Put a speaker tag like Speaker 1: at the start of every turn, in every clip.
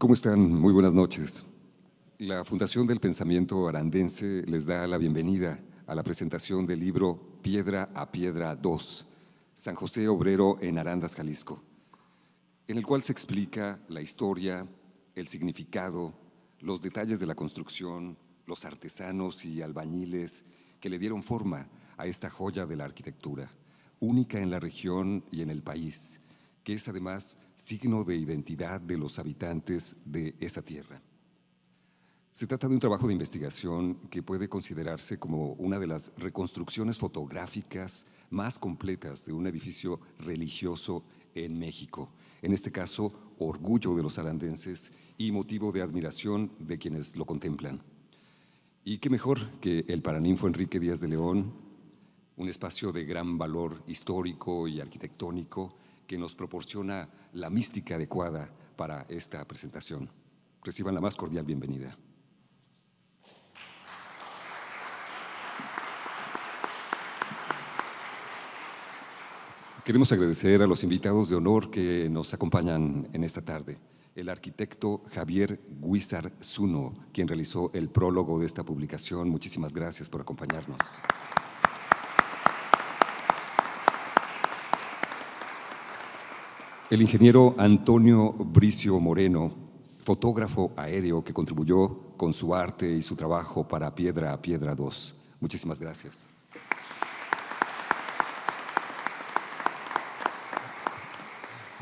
Speaker 1: ¿Cómo están? Muy buenas noches. La Fundación del Pensamiento Arandense les da la bienvenida a la presentación del libro Piedra a Piedra 2, San José Obrero en Arandas, Jalisco, en el cual se explica la historia, el significado, los detalles de la construcción, los artesanos y albañiles que le dieron forma a esta joya de la arquitectura, única en la región y en el país, que es además signo de identidad de los habitantes de esa tierra. Se trata de un trabajo de investigación que puede considerarse como una de las reconstrucciones fotográficas más completas de un edificio religioso en México, en este caso, orgullo de los arandenses y motivo de admiración de quienes lo contemplan. Y qué mejor que el Paraninfo Enrique Díaz de León, un espacio de gran valor histórico y arquitectónico que nos proporciona la mística adecuada para esta presentación. Reciban la más cordial bienvenida. Queremos agradecer a los invitados de honor que nos acompañan en esta tarde. El arquitecto Javier Guízar Zuno, quien realizó el prólogo de esta publicación. Muchísimas gracias por acompañarnos. El ingeniero Antonio Bricio Moreno, fotógrafo aéreo que contribuyó con su arte y su trabajo para Piedra a Piedra 2. Muchísimas gracias.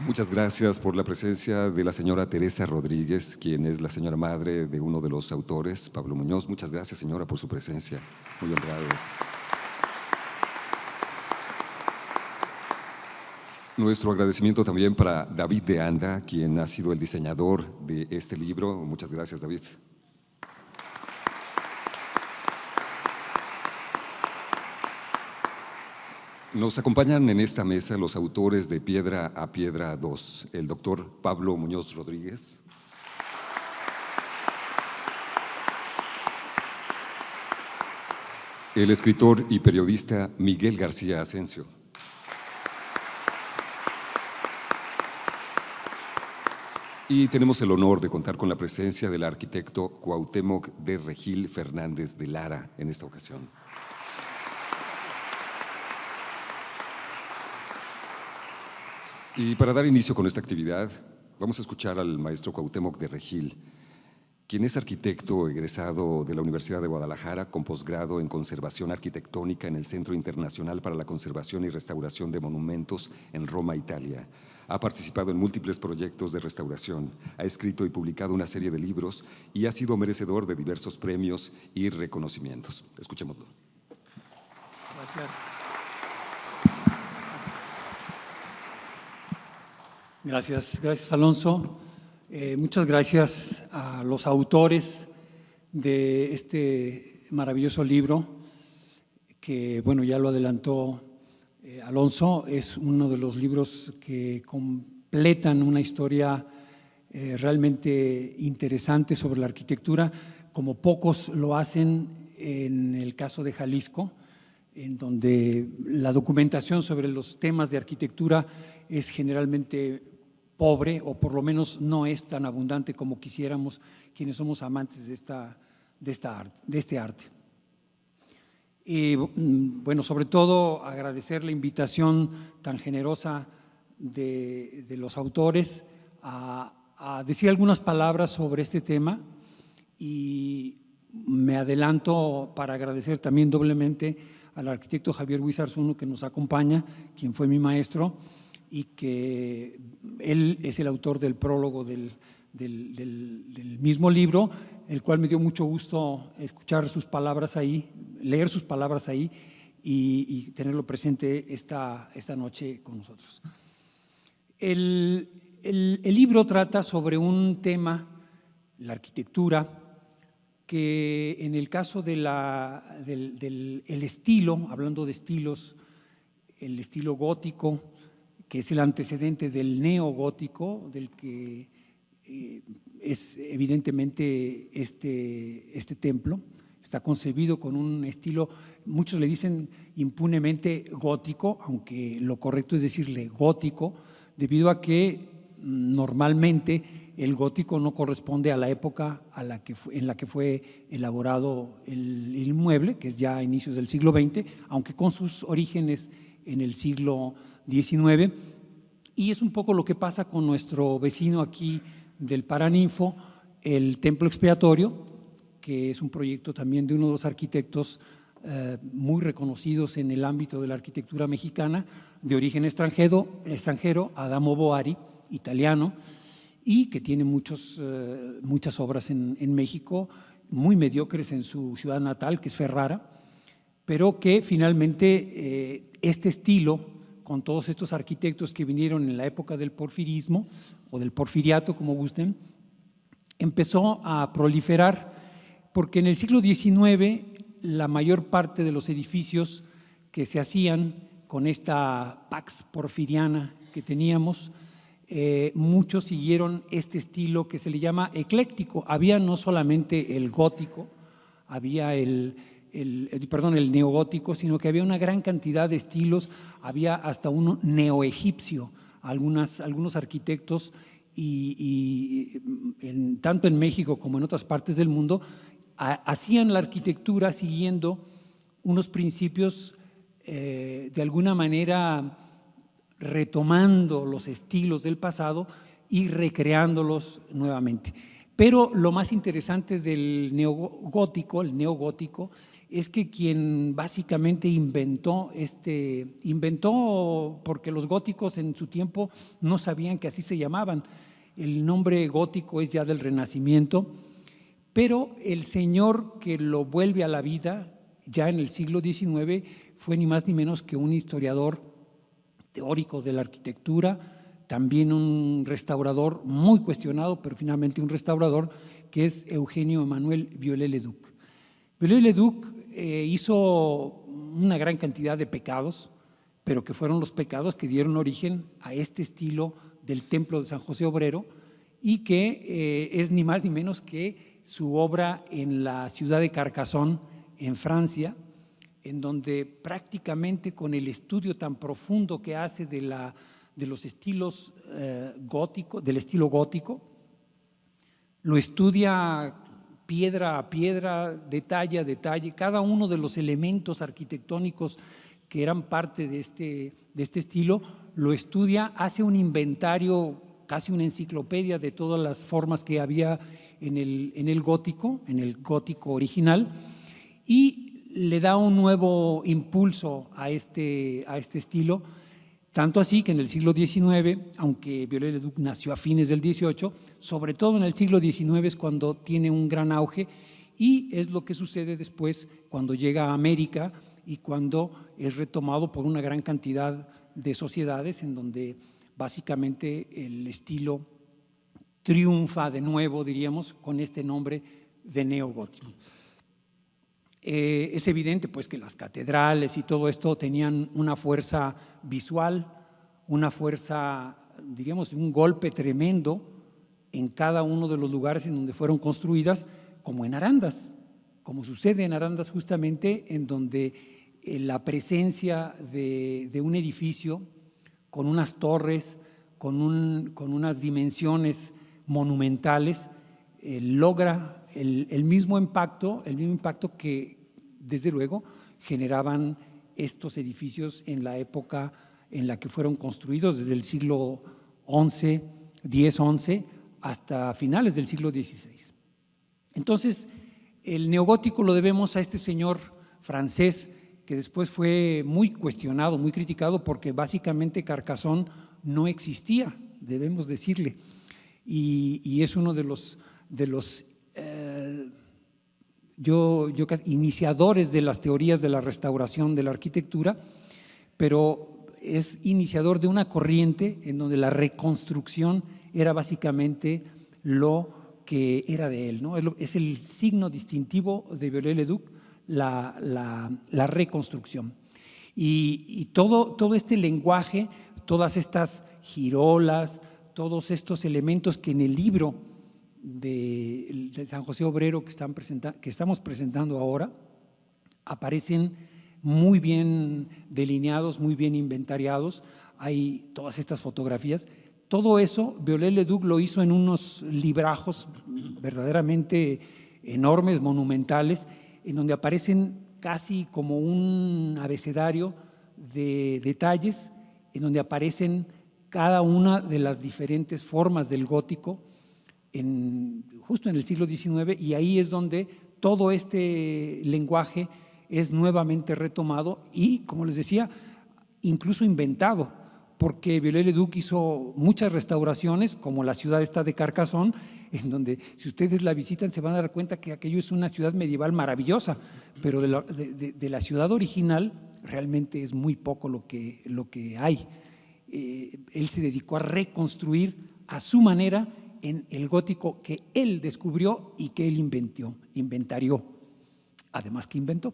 Speaker 1: Muchas gracias por la presencia de la señora Teresa Rodríguez, quien es la señora madre de uno de los autores, Pablo Muñoz. Muchas gracias, señora, por su presencia. Muy honrados. Nuestro agradecimiento también para David de Anda, quien ha sido el diseñador de este libro. Muchas gracias, David. Nos acompañan en esta mesa los autores de Piedra a Piedra 2, el doctor Pablo Muñoz Rodríguez, el escritor y periodista Miguel García Asensio, y tenemos el honor de contar con la presencia del arquitecto Cuauhtémoc de Regil Fernández de Lara en esta ocasión. Y para dar inicio con esta actividad, vamos a escuchar al maestro Cuauhtémoc de Regil, quien es arquitecto egresado de la Universidad de Guadalajara con posgrado en Conservación Arquitectónica en el Centro Internacional para la Conservación y Restauración de Monumentos en Roma, Italia. Ha participado en múltiples proyectos de restauración, ha escrito y publicado una serie de libros y ha sido merecedor de diversos premios y reconocimientos. Escuchémoslo.
Speaker 2: Gracias. Gracias Alonso. Muchas gracias a los autores de este maravilloso libro que, bueno, ya lo adelantó Alonso, es uno de los libros que completan una historia realmente interesante sobre la arquitectura, como pocos lo hacen en el caso de Jalisco, en donde la documentación sobre los temas de arquitectura es generalmente pobre, o por lo menos no es tan abundante como quisiéramos quienes somos amantes de este arte. Y bueno, sobre todo agradecer la invitación tan generosa de los autores a decir algunas palabras sobre este tema, y me adelanto para agradecer también doblemente al arquitecto Javier Guízar Zuno, que nos acompaña, quien fue mi maestro, y que él es el autor del prólogo del mismo libro, el cual me dio mucho gusto escuchar sus palabras ahí, leer sus palabras ahí y tenerlo presente esta noche con nosotros. El libro trata sobre un tema, la arquitectura, que en el caso del estilo, hablando de estilos, el estilo gótico, que es el antecedente del neogótico, del que es evidentemente este templo. Está concebido con un estilo, muchos le dicen impunemente gótico, aunque lo correcto es decirle gótico, debido a que normalmente el gótico no corresponde a la época en la que fue elaborado el inmueble, que es ya a inicios del siglo XX, aunque con sus orígenes en el siglo XIX. Y es un poco lo que pasa con nuestro vecino aquí del Paraninfo, el Templo Expiatorio, que es un proyecto también de uno de los arquitectos muy reconocidos en el ámbito de la arquitectura mexicana, de origen extranjero, Adamo Boari, italiano, y que tiene muchas obras en México, muy mediocres en su ciudad natal, que es Ferrara, pero que finalmente este estilo, con todos estos arquitectos que vinieron en la época del porfirismo, o del porfiriato, como gusten, empezó a proliferar, porque en el siglo XIX la mayor parte de los edificios que se hacían con esta pax porfiriana que teníamos, muchos siguieron este estilo que se le llama ecléctico. Había no solamente el gótico, había el neogótico, sino que había una gran cantidad de estilos, había hasta uno neoegipcio, algunos arquitectos tanto en México como en otras partes del mundo hacían la arquitectura siguiendo unos principios de alguna manera retomando los estilos del pasado y recreándolos nuevamente. Pero lo más interesante del neogótico, el neogótico, es que quien básicamente inventó porque los góticos en su tiempo no sabían que así se llamaban. El nombre gótico es ya del Renacimiento, pero el señor que lo vuelve a la vida ya en el siglo XIX fue ni más ni menos que un historiador teórico de la arquitectura, también un restaurador muy cuestionado, pero finalmente un restaurador, que es Eugenio Emmanuel Viollet-le-Duc. Viollet-le-Duc hizo una gran cantidad de pecados, pero que fueron los pecados que dieron origen a este estilo del Templo de San José Obrero, y que es ni más ni menos que su obra en la ciudad de Carcassonne, en Francia, en donde prácticamente con el estudio tan profundo que hace de los estilos góticos, del estilo gótico, lo estudia piedra a piedra, detalle a detalle, cada uno de los elementos arquitectónicos que eran parte de este estilo, lo estudia, hace un inventario, casi una enciclopedia de todas las formas que había en el gótico original, y le da un nuevo impulso a este estilo, tanto así que en el siglo XIX, aunque Viollet-le-Duc nació a fines del XVIII, sobre todo en el siglo XIX es cuando tiene un gran auge, y es lo que sucede después cuando llega a América y cuando es retomado por una gran cantidad de sociedades, en donde básicamente el estilo triunfa de nuevo, diríamos, con este nombre de neogótico. Es evidente pues que las catedrales y todo esto tenían una fuerza visual, una fuerza, digamos, un golpe tremendo en cada uno de los lugares en donde fueron construidas, como en Arandas, como sucede en Arandas justamente, en donde la presencia de un edificio con unas torres, con unas dimensiones monumentales, logra el mismo impacto que desde luego generaban estos edificios en la época en la que fueron construidos, desde el siglo XI, X-XI, hasta finales del siglo XVI. Entonces, el neogótico lo debemos a este señor francés, que después fue muy cuestionado, muy criticado, porque básicamente Carcassonne no existía, debemos decirle, y es uno de los iniciadores de las teorías de la restauración de la arquitectura, pero es iniciador de una corriente en donde la reconstrucción era básicamente lo que era de él, ¿no? Es el signo distintivo de Viollet-le-Duc, la reconstrucción. Y todo este lenguaje, todas estas girolas, todos estos elementos que en el libro de San José Obrero que estamos presentando ahora aparecen muy bien delineados, muy bien inventariados. Hay todas estas fotografías, todo eso Viollet-le-Duc lo hizo en unos librajos verdaderamente enormes, monumentales, en donde aparecen casi como un abecedario de detalles, en donde aparecen cada una de las diferentes formas del gótico, justo en el siglo XIX, y ahí es donde todo este lenguaje es nuevamente retomado y, como les decía, incluso inventado, porque Viollet-le-Duc hizo muchas restauraciones, como la ciudad esta de Carcassonne, en donde si ustedes la visitan se van a dar cuenta que aquello es una ciudad medieval maravillosa, pero de la ciudad original realmente es muy poco lo que hay. Él se dedicó a reconstruir a su manera en el gótico que él descubrió y que él inventarió, además que inventó.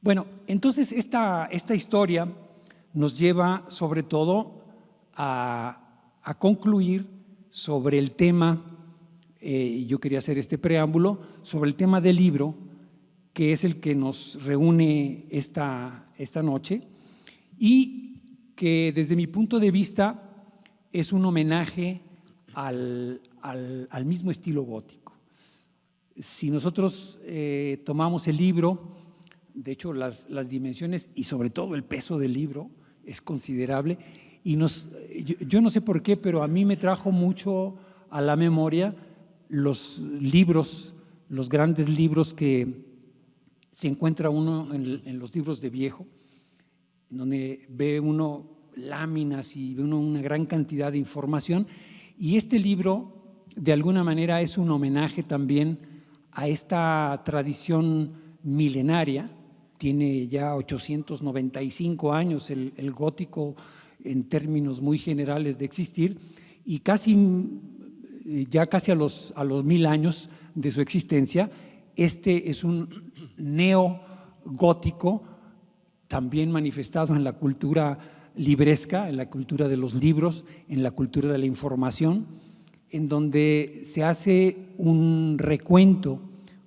Speaker 2: Bueno, entonces esta historia nos lleva sobre todo a concluir sobre el tema, yo quería hacer este preámbulo, sobre el tema del libro, que es el que nos reúne esta noche y que desde mi punto de vista es un homenaje al mismo estilo gótico. Si nosotros tomamos el libro, de hecho las dimensiones y sobre todo el peso del libro es considerable y yo no sé por qué, pero a mí me trajo mucho a la memoria los libros, los grandes libros que se encuentra uno en los libros de viejo, donde ve uno láminas y ve uno una gran cantidad de información, y este libro de alguna manera es un homenaje también a esta tradición milenaria. Tiene ya 895 años el gótico en términos muy generales de existir y ya casi a los 1000 años de su existencia. Este es un neogótico también manifestado en la cultura libresca, en la cultura de los libros, en la cultura de la información, en donde se hace un recuento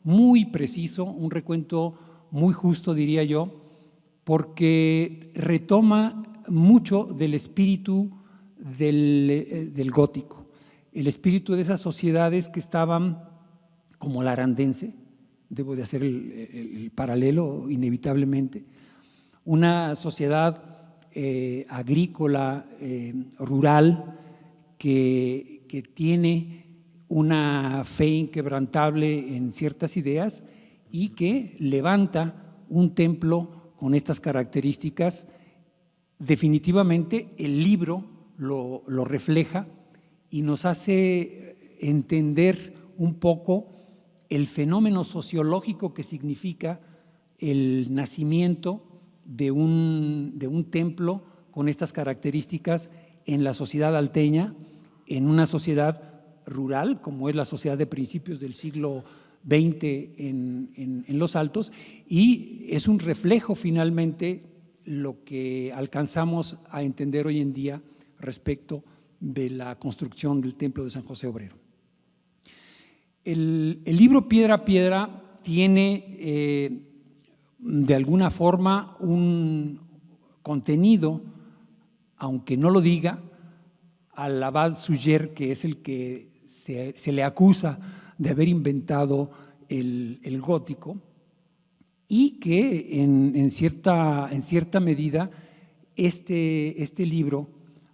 Speaker 2: muy preciso, un recuento muy justo, diría yo, porque retoma mucho del espíritu del gótico, el espíritu de esas sociedades que estaban como la arandense, debo de hacer el paralelo inevitablemente, una sociedad agrícola, rural, que tiene una fe inquebrantable en ciertas ideas y que levanta un templo con estas características. Definitivamente el libro lo refleja y nos hace entender un poco el fenómeno sociológico que significa el nacimiento de un templo con estas características en la sociedad alteña, en una sociedad rural, como es la sociedad de principios del siglo XX en los Altos, y es un reflejo finalmente lo que alcanzamos a entender hoy en día respecto de la construcción del Templo de San José Obrero. El libro Piedra a Piedra tiene de alguna forma un contenido, aunque no lo diga, al abad Suger, que es el que se le acusa de haber inventado el gótico, y que en cierta medida este libro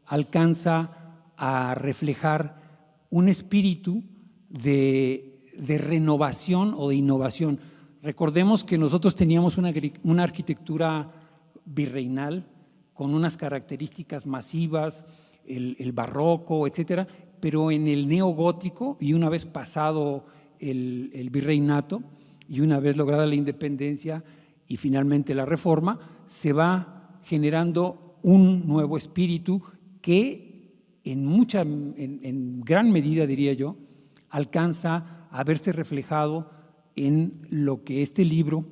Speaker 2: alcanza a reflejar un espíritu de renovación o de innovación. Recordemos que nosotros teníamos una arquitectura virreinal con unas características masivas, el barroco, etcétera, pero en el neogótico, y una vez pasado el virreinato y una vez lograda la independencia y finalmente la reforma, se va generando un nuevo espíritu que en gran medida, diría yo, alcanza a verse reflejado en lo que este libro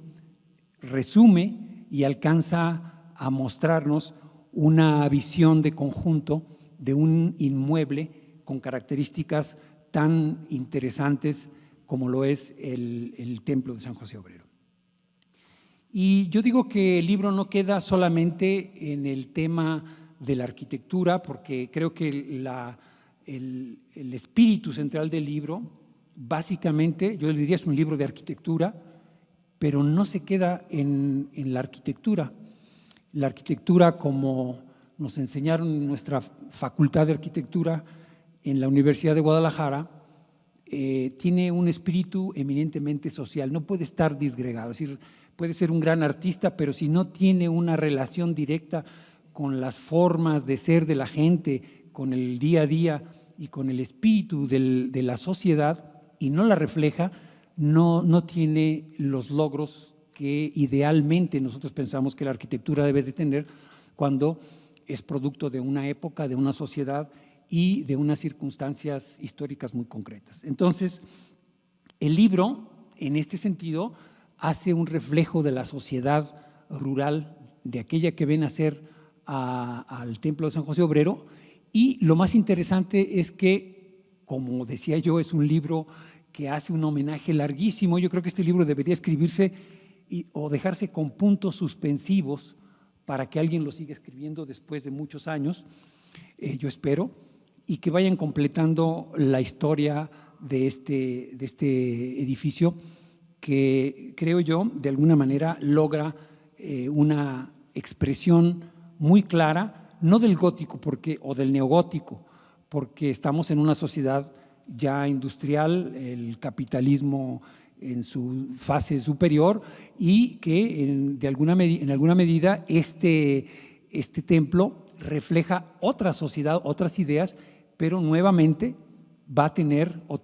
Speaker 2: resume y alcanza a mostrarnos una visión de conjunto de un inmueble con características tan interesantes como lo es el Templo de San José Obrero. Y yo digo que el libro no queda solamente en el tema de la arquitectura, porque creo que el espíritu central del libro, básicamente, yo le diría es un libro de arquitectura, pero no se queda en la arquitectura. La arquitectura, como nos enseñaron en nuestra Facultad de Arquitectura en la Universidad de Guadalajara, tiene un espíritu eminentemente social, no puede estar disgregado, es decir, puede ser un gran artista, pero si no tiene una relación directa con las formas de ser de la gente, con el día a día y con el espíritu de la sociedad y no la refleja, no tiene los logros que idealmente nosotros pensamos que la arquitectura debe de tener cuando es producto de una época, de una sociedad y de unas circunstancias históricas muy concretas. Entonces, el libro, en este sentido, hace un reflejo de la sociedad rural, de aquella que ven a ser al Templo de San José Obrero, y lo más interesante es que, como decía yo, es un libro que hace un homenaje larguísimo. Yo creo que este libro debería escribirse o dejarse con puntos suspensivos para que alguien lo siga escribiendo después de muchos años, yo espero, y que vayan completando la historia de este edificio que, creo yo, de alguna manera logra una expresión muy clara, no del gótico o del neogótico, porque estamos en una sociedad ya industrial, el capitalismo en su fase superior, y que en alguna medida este templo refleja otra sociedad, otras ideas, pero nuevamente va a tener o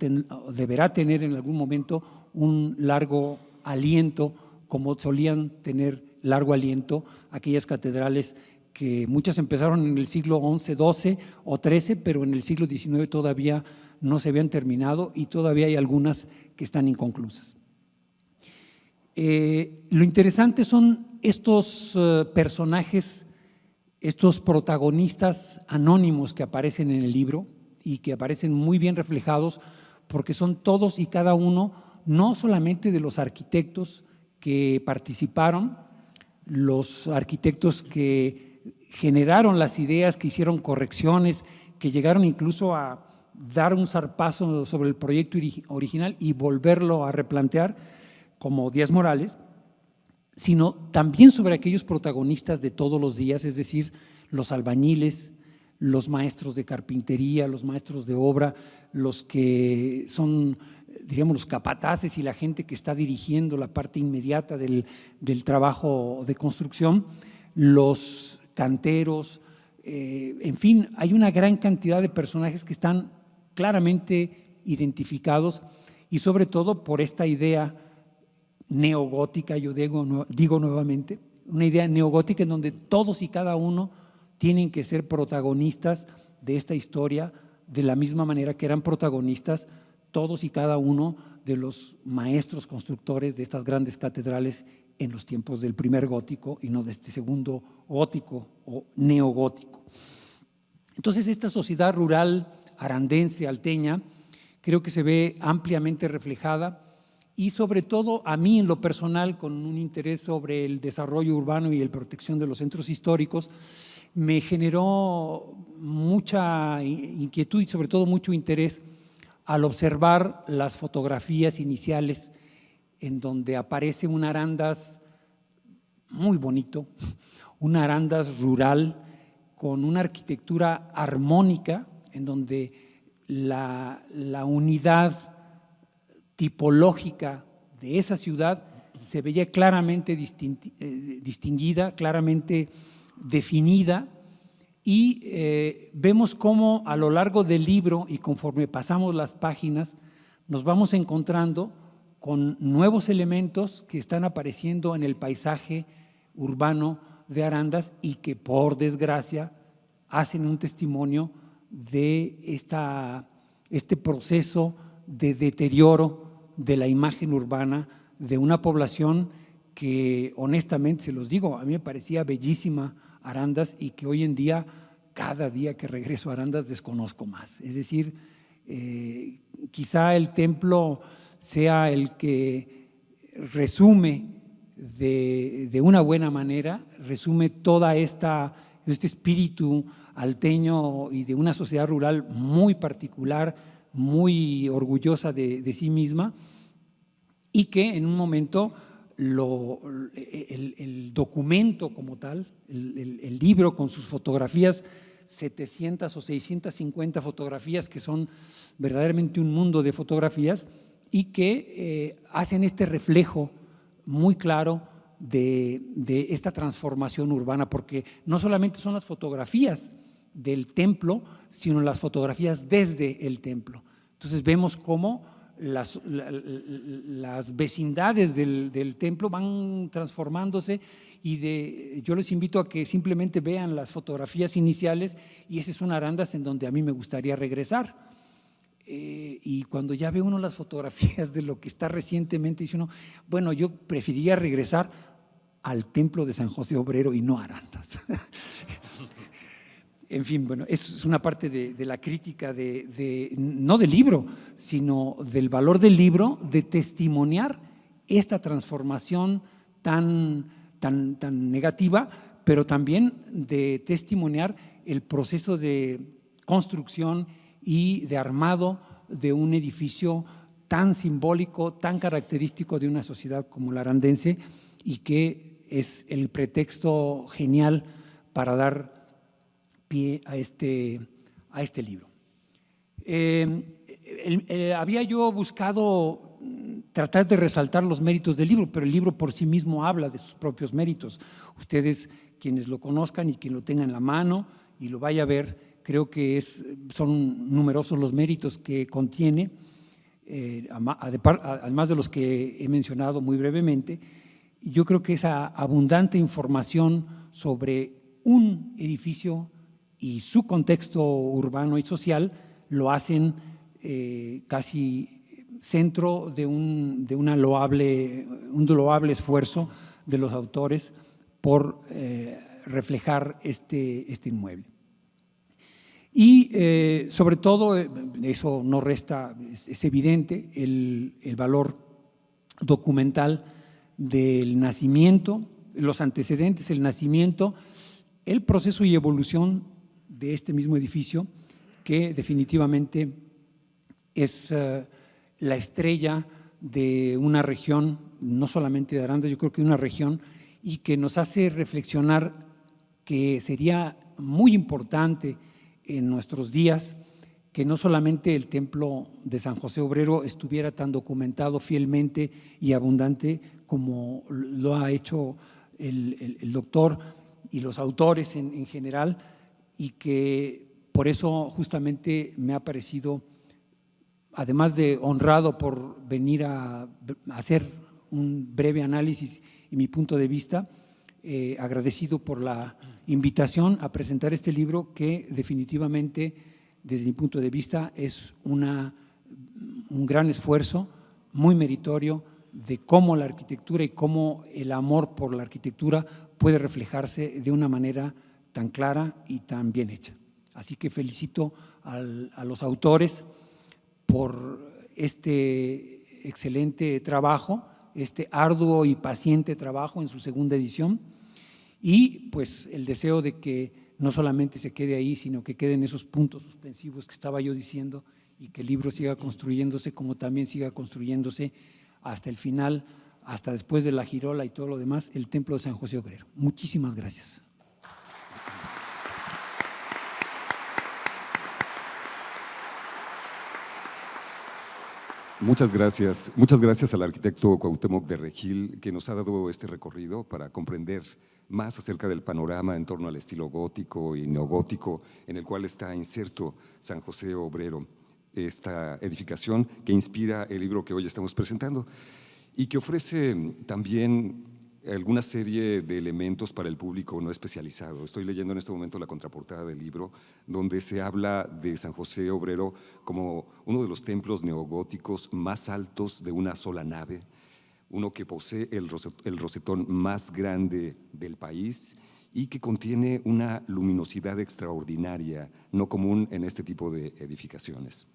Speaker 2: deberá tener en algún momento un largo aliento, como solían tener largo aliento aquellas catedrales que muchas empezaron en el siglo XI, XII o XIII, pero en el siglo XIX todavía no se habían terminado y todavía hay algunas que están inconclusas. Lo interesante son estos personajes, estos protagonistas anónimos que aparecen en el libro y que aparecen muy bien reflejados porque son todos y cada uno, no solamente de los arquitectos que participaron, los arquitectos que generaron las ideas, que hicieron correcciones, que llegaron incluso a dar un zarpazo sobre el proyecto original y volverlo a replantear, como Díaz Morales, sino también sobre aquellos protagonistas de todos los días, es decir, los albañiles, los maestros de carpintería, los maestros de obra, los que son, diríamos, los capataces y la gente que está dirigiendo la parte inmediata del trabajo de construcción, los canteros, en fin, hay una gran cantidad de personajes que están claramente identificados y sobre todo por esta idea neogótica, yo digo nuevamente, una idea neogótica en donde todos y cada uno tienen que ser protagonistas de esta historia de la misma manera que eran protagonistas todos y cada uno de los maestros constructores de estas grandes catedrales en los tiempos del primer gótico y no de este segundo gótico o neogótico. Entonces, esta sociedad rural arandense, alteña, creo que se ve ampliamente reflejada y sobre todo a mí en lo personal, con un interés sobre el desarrollo urbano y la protección de los centros históricos, me generó mucha inquietud y sobre todo mucho interés al observar las fotografías iniciales en donde aparece un Arandas muy bonito, un Arandas rural con una arquitectura armónica en donde la unidad tipológica de esa ciudad se veía claramente distinguida, claramente definida, y vemos cómo a lo largo del libro y conforme pasamos las páginas nos vamos encontrando con nuevos elementos que están apareciendo en el paisaje urbano de Arandas y que por desgracia hacen un testimonio de este proceso de deterioro de la imagen urbana de una población que honestamente, se los digo, a mí me parecía bellísima Arandas y que hoy en día, cada día que regreso a Arandas, desconozco más. Es decir, quizá el templo sea el que resume de una buena manera, resume toda esta de este espíritu alteño y de una sociedad rural muy particular, muy orgullosa de sí misma, y que en un momento el documento como tal, el libro con sus fotografías, 700 o 650 fotografías que son verdaderamente un mundo de fotografías y que hacen este reflejo muy claro de esta transformación urbana, porque no solamente son las fotografías del templo, sino las fotografías desde el templo. Entonces vemos cómo las vecindades del templo van transformándose y yo les invito a que simplemente vean las fotografías iniciales y esa es una Arandas en donde a mí me gustaría regresar. Y cuando ya ve uno las fotografías de lo que está recientemente, dice uno, bueno, yo preferiría regresar al templo de San José Obrero y no a Arandas. En fin, bueno, es una parte de la crítica no del libro, sino del valor del libro, de testimoniar esta transformación tan negativa, pero también de testimoniar el proceso de construcción y de armado de un edificio tan simbólico, tan característico de una sociedad como la arandense y que es el pretexto genial para dar pie a este libro. Había yo buscado tratar de resaltar los méritos del libro, pero el libro por sí mismo habla de sus propios méritos. Ustedes, quienes lo conozcan y quien lo tenga en la mano y lo vaya a ver, creo que son numerosos los méritos que contiene, además de los que he mencionado muy brevemente. Yo creo que esa abundante información sobre un edificio y su contexto urbano y social lo hacen casi centro de un loable esfuerzo de los autores por reflejar este inmueble. Y sobre todo, eso no resta, es evidente el valor documental del nacimiento, los antecedentes, el nacimiento, el proceso y evolución de este mismo edificio, que definitivamente es la estrella de una región, no solamente de Arandas, yo creo que una región, y que nos hace reflexionar que sería muy importante en nuestros días que no solamente el templo de San José Obrero estuviera tan documentado fielmente y abundante como lo ha hecho el doctor y los autores en general, y que por eso justamente me ha parecido, además de honrado por venir a hacer un breve análisis y mi punto de vista, agradecido por la invitación a presentar este libro que definitivamente, desde mi punto de vista, es un gran esfuerzo, muy meritorio, de cómo la arquitectura y cómo el amor por la arquitectura puede reflejarse de una manera tan clara y tan bien hecha. Así que felicito a los autores por este excelente trabajo, este arduo y paciente trabajo en su segunda edición, y pues el deseo de que no solamente se quede ahí, sino que queden esos puntos suspensivos que estaba yo diciendo y que el libro siga construyéndose, como también siga construyéndose hasta el final, hasta después de la girola y todo lo demás, el templo de San José Obrero. Muchísimas gracias.
Speaker 1: Muchas gracias al arquitecto Cuauhtémoc de Regil, que nos ha dado este recorrido para comprender más acerca del panorama en torno al estilo gótico y neogótico en el cual está inserto San José Obrero, esta edificación que inspira el libro que hoy estamos presentando y que ofrece también alguna serie de elementos para el público no especializado. Estoy leyendo en este momento la contraportada del libro, donde se habla de San José Obrero como uno de los templos neogóticos más altos de una sola nave, uno que posee el rosetón más grande del país y que contiene una luminosidad extraordinaria, no común en este tipo de edificaciones.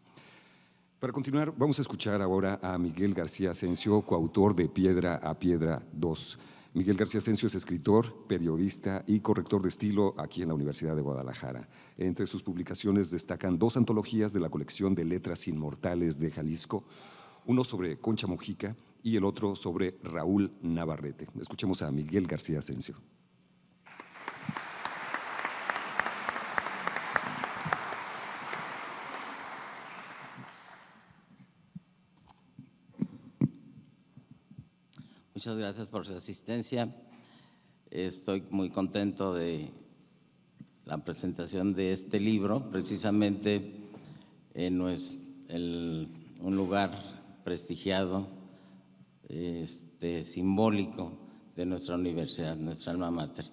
Speaker 1: Para continuar, vamos a escuchar ahora a Miguel García Asensio, coautor de Piedra a Piedra 2. Miguel García Asensio es escritor, periodista y corrector de estilo aquí en la Universidad de Guadalajara. Entre sus publicaciones destacan 2 antologías de la colección de letras inmortales de Jalisco, uno sobre Concha Mujica y el otro sobre Raúl Navarrete. Escuchemos a Miguel García Asensio.
Speaker 3: Muchas gracias por su asistencia. Estoy muy contento de la presentación de este libro, precisamente en un lugar prestigiado, simbólico de nuestra universidad, nuestra alma mater.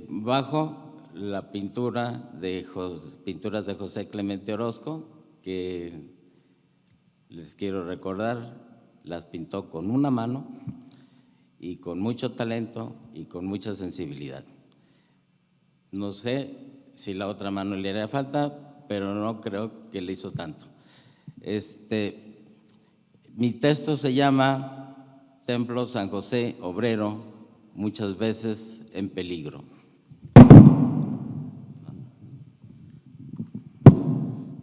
Speaker 3: Bajo la pinturas de José Clemente Orozco, que les quiero recordar, las pintó con una mano y con mucho talento y con mucha sensibilidad. No sé si la otra mano le haría falta, pero no creo que le hizo tanto. Mi texto se llama Templo San José Obrero, muchas veces en peligro.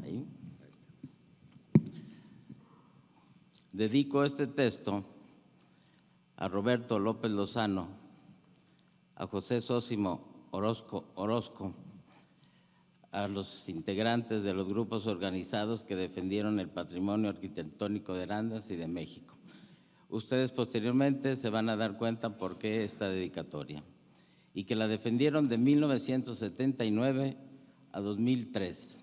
Speaker 3: Ahí. Dedico este texto a Roberto López Lozano, a José Sósimo Orozco, a los integrantes de los grupos organizados que defendieron el patrimonio arquitectónico de Arandas y de México. Ustedes posteriormente se van a dar cuenta por qué esta dedicatoria, y que la defendieron de 1979 a 2003.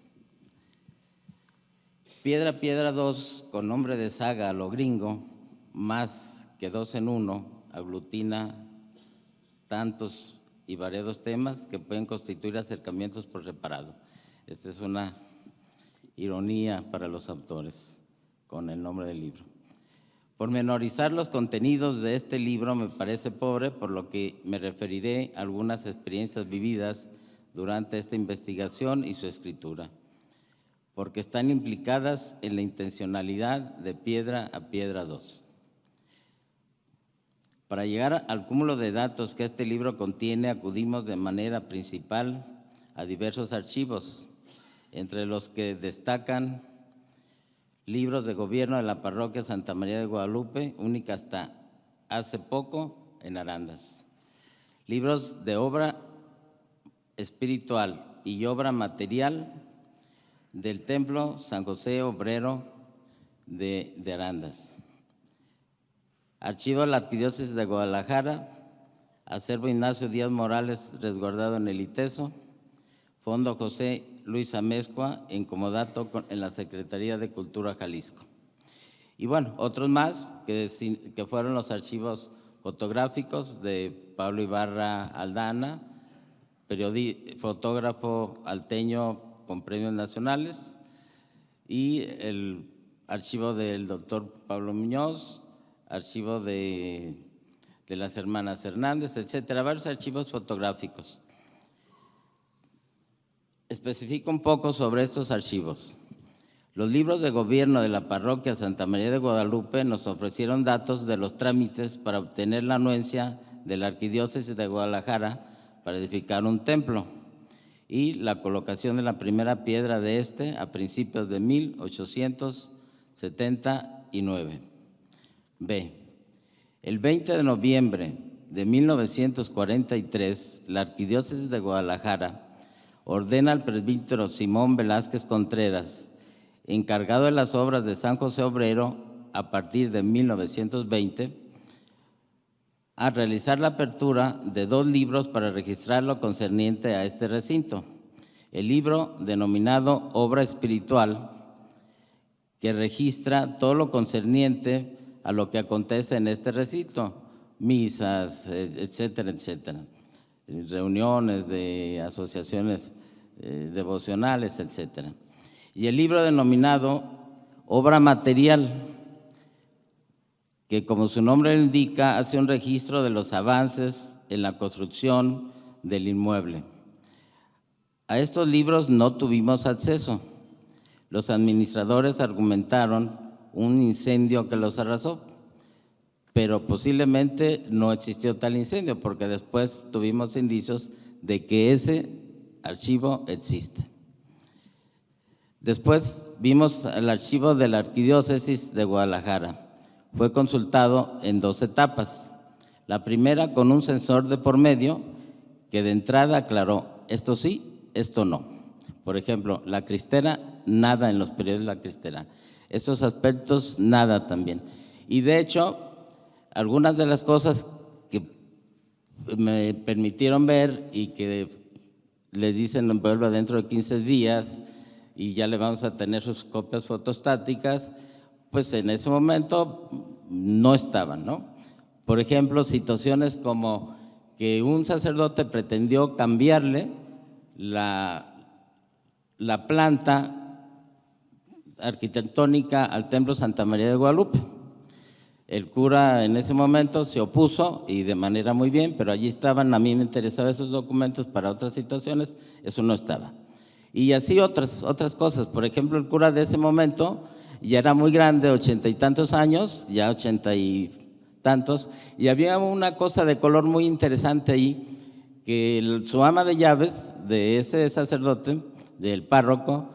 Speaker 3: Piedra, Piedra 2, con nombre de saga a lo gringo, más que 2 en 1, aglutina tantos y variados temas que pueden constituir acercamientos por separado. Esta es una ironía para los autores con el nombre del libro. Pormenorizar los contenidos de este libro me parece pobre, por lo que me referiré a algunas experiencias vividas durante esta investigación y su escritura, porque están implicadas en la intencionalidad de Piedra a Piedra 2. Para llegar al cúmulo de datos que este libro contiene, acudimos de manera principal a diversos archivos, entre los que destacan libros de gobierno de la parroquia Santa María de Guadalupe, única hasta hace poco en Arandas, libros de obra espiritual y obra material del Templo San José Obrero de Arandas, archivo de la Arquidiócesis de Guadalajara, acervo Ignacio Díaz Morales resguardado en el ITESO, Fondo José Luis Amezcua, en comodato en la Secretaría de Cultura Jalisco. Y bueno, otros más que fueron los archivos fotográficos de Pablo Ibarra Aldana, fotógrafo alteño con premios nacionales, y el archivo del doctor Pablo Muñoz, archivo de las hermanas Hernández, etcétera, varios archivos fotográficos. Especifico un poco sobre estos archivos. Los libros de gobierno de la parroquia Santa María de Guadalupe nos ofrecieron datos de los trámites para obtener la anuencia de la Arquidiócesis de Guadalajara para edificar un templo y la colocación de la primera piedra de este a principios de 1879. B. El 20 de noviembre de 1943, la Arquidiócesis de Guadalajara ordena al presbítero Simón Velázquez Contreras, encargado de las obras de San José Obrero a partir de 1920, a realizar la apertura de 2 libros para registrar lo concerniente a este recinto. El libro denominado Obra Espiritual, que registra todo lo concerniente a lo que acontece en este recinto, misas, etcétera, etcétera, reuniones de asociaciones devocionales, etcétera. Y el libro denominado Obra Material, que como su nombre indica, hace un registro de los avances en la construcción del inmueble. A estos libros no tuvimos acceso. Los administradores argumentaron un incendio que los arrasó, pero posiblemente no existió tal incendio, porque después tuvimos indicios de que ese archivo existe. Después vimos el archivo de la Arquidiócesis de Guadalajara. Fue consultado en 2 etapas. La primera con un censor de por medio que de entrada aclaró, esto sí, esto no. Por ejemplo, la cristera, nada en los periodos de la cristera. Estos aspectos, nada también. Y de hecho, algunas de las cosas que me permitieron ver y que les dicen vuelva dentro de 15 días y ya le vamos a tener sus copias fotostáticas, pues en ese momento no estaban, ¿no? Por ejemplo, situaciones como que un sacerdote pretendió cambiarle la planta arquitectónica al Templo Santa María de Guadalupe. El cura en ese momento se opuso y de manera muy bien, pero allí estaban, a mí me interesaban esos documentos para otras situaciones, eso no estaba. Y así otras cosas, por ejemplo, el cura de ese momento ya era muy grande, 80 y tantos años, ya 80 y tantos, y había una cosa de color muy interesante ahí, que su ama de llaves de ese sacerdote, del párroco,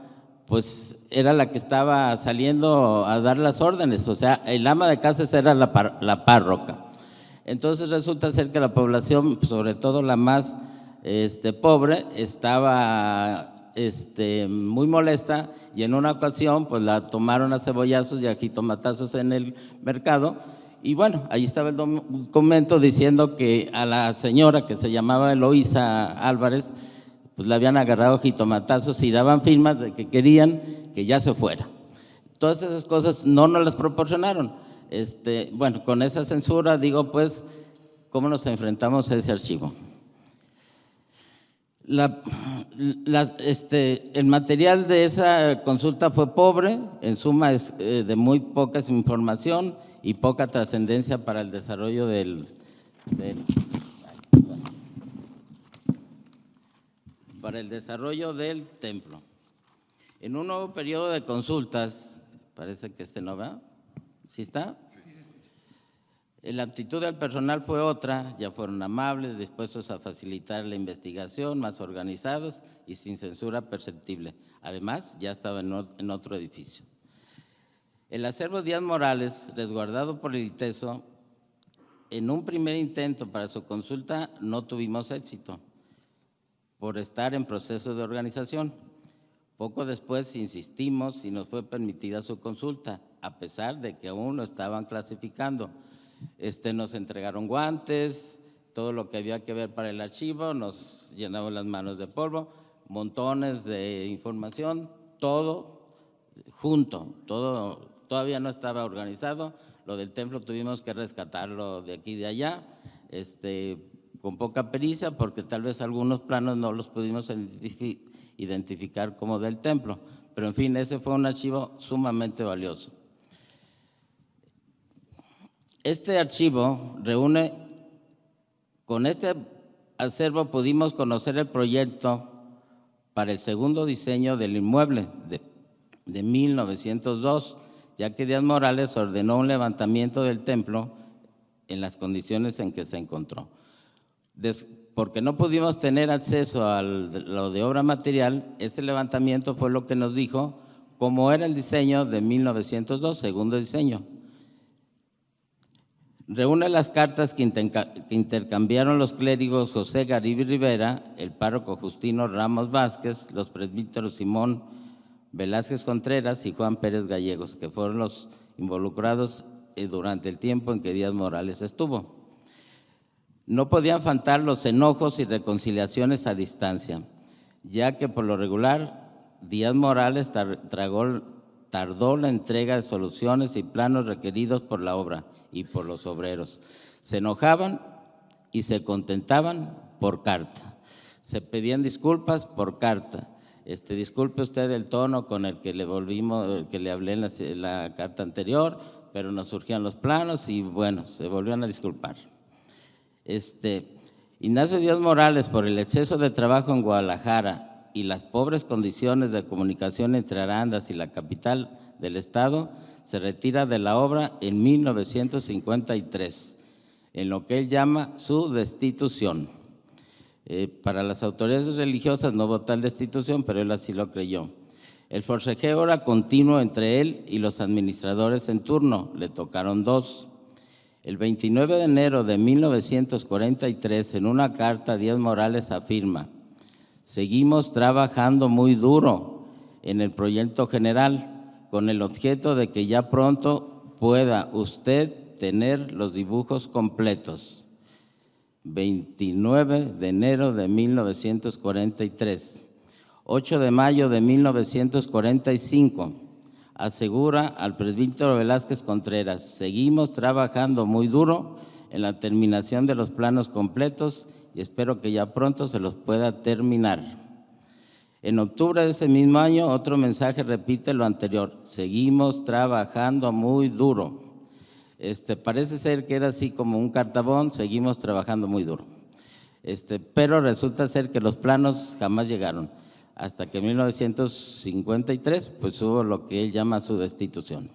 Speaker 3: pues era la que estaba saliendo a dar las órdenes, o sea, el ama de casa era la párroca. Entonces resulta ser que la población, sobre todo la más pobre, estaba muy molesta y en una ocasión pues la tomaron a cebollazos y a jitomatazos en el mercado y bueno, ahí estaba el documento diciendo que a la señora que se llamaba Eloísa Álvarez pues la habían agarrado jitomatazos y daban firmas de que querían que ya se fuera. Todas esas cosas no nos las proporcionaron. Bueno, con esa censura digo pues, ¿cómo nos enfrentamos a ese archivo? El material de esa consulta fue pobre, en suma es de muy poca información y poca trascendencia para el desarrollo del templo. En un nuevo periodo de consultas, parece que no va, ¿sí está? La actitud del personal fue otra, ya fueron amables, dispuestos a facilitar la investigación, más organizados y sin censura perceptible. Además, ya estaba en otro edificio. El acervo Díaz Morales, resguardado por el ITESO, en un primer intento para su consulta no tuvimos éxito por estar en proceso de organización. Poco después insistimos y nos fue permitida su consulta, a pesar de que aún lo estaban clasificando. Nos entregaron guantes, todo lo que había que ver para el archivo, nos llenamos las manos de polvo, montones de información, todo junto, todo todavía no estaba organizado. Lo del templo tuvimos que rescatarlo de aquí y de allá, con poca pericia, porque tal vez algunos planos no los pudimos identificar como del templo, pero en fin, ese fue un archivo sumamente valioso. Este archivo reúne, con este acervo pudimos conocer el proyecto para el segundo diseño del inmueble de 1902, ya que Díaz Morales ordenó un levantamiento del templo en las condiciones en que se encontró. Porque no pudimos tener acceso a lo de obra material, ese levantamiento fue lo que nos dijo cómo era el diseño de 1902, segundo diseño. Reúne las cartas que intercambiaron los clérigos José Garibay Rivera, el párroco Justino Ramos Vázquez, los presbíteros Simón Velázquez Contreras y Juan Pérez Gallegos, que fueron los involucrados durante el tiempo en que Díaz Morales estuvo. No podían faltar los enojos y reconciliaciones a distancia, ya que por lo regular Díaz Morales tardó la entrega de soluciones y planos requeridos por la obra y por los obreros. Se enojaban y se contentaban por carta. Se pedían disculpas por carta. Disculpe usted el tono con el que le hablé en la carta anterior, pero nos surgían los planos y bueno, se volvían a disculpar. Ignacio Díaz Morales, por el exceso de trabajo en Guadalajara y las pobres condiciones de comunicación entre Arandas y la capital del estado, se retira de la obra en 1953, en lo que él llama su destitución. Para las autoridades religiosas no hubo tal destitución, pero él así lo creyó. El forcejeo era continuo entre él y los administradores en turno, le tocaron 2. El 29 de enero de 1943, en una carta, Díaz Morales afirma: seguimos trabajando muy duro en el proyecto general con el objeto de que ya pronto pueda usted tener los dibujos completos. 29 de enero de 1943. 8 de mayo de 1945. Asegura al presbítero Velázquez Contreras: seguimos trabajando muy duro en la terminación de los planos completos y espero que ya pronto se los pueda terminar. En octubre de ese mismo año, otro mensaje repite lo anterior: seguimos trabajando muy duro. Parece ser que era así como un cartabón: seguimos trabajando muy duro. Pero resulta ser que los planos jamás llegaron, hasta que en 1953 pues hubo lo que él llama su destitución.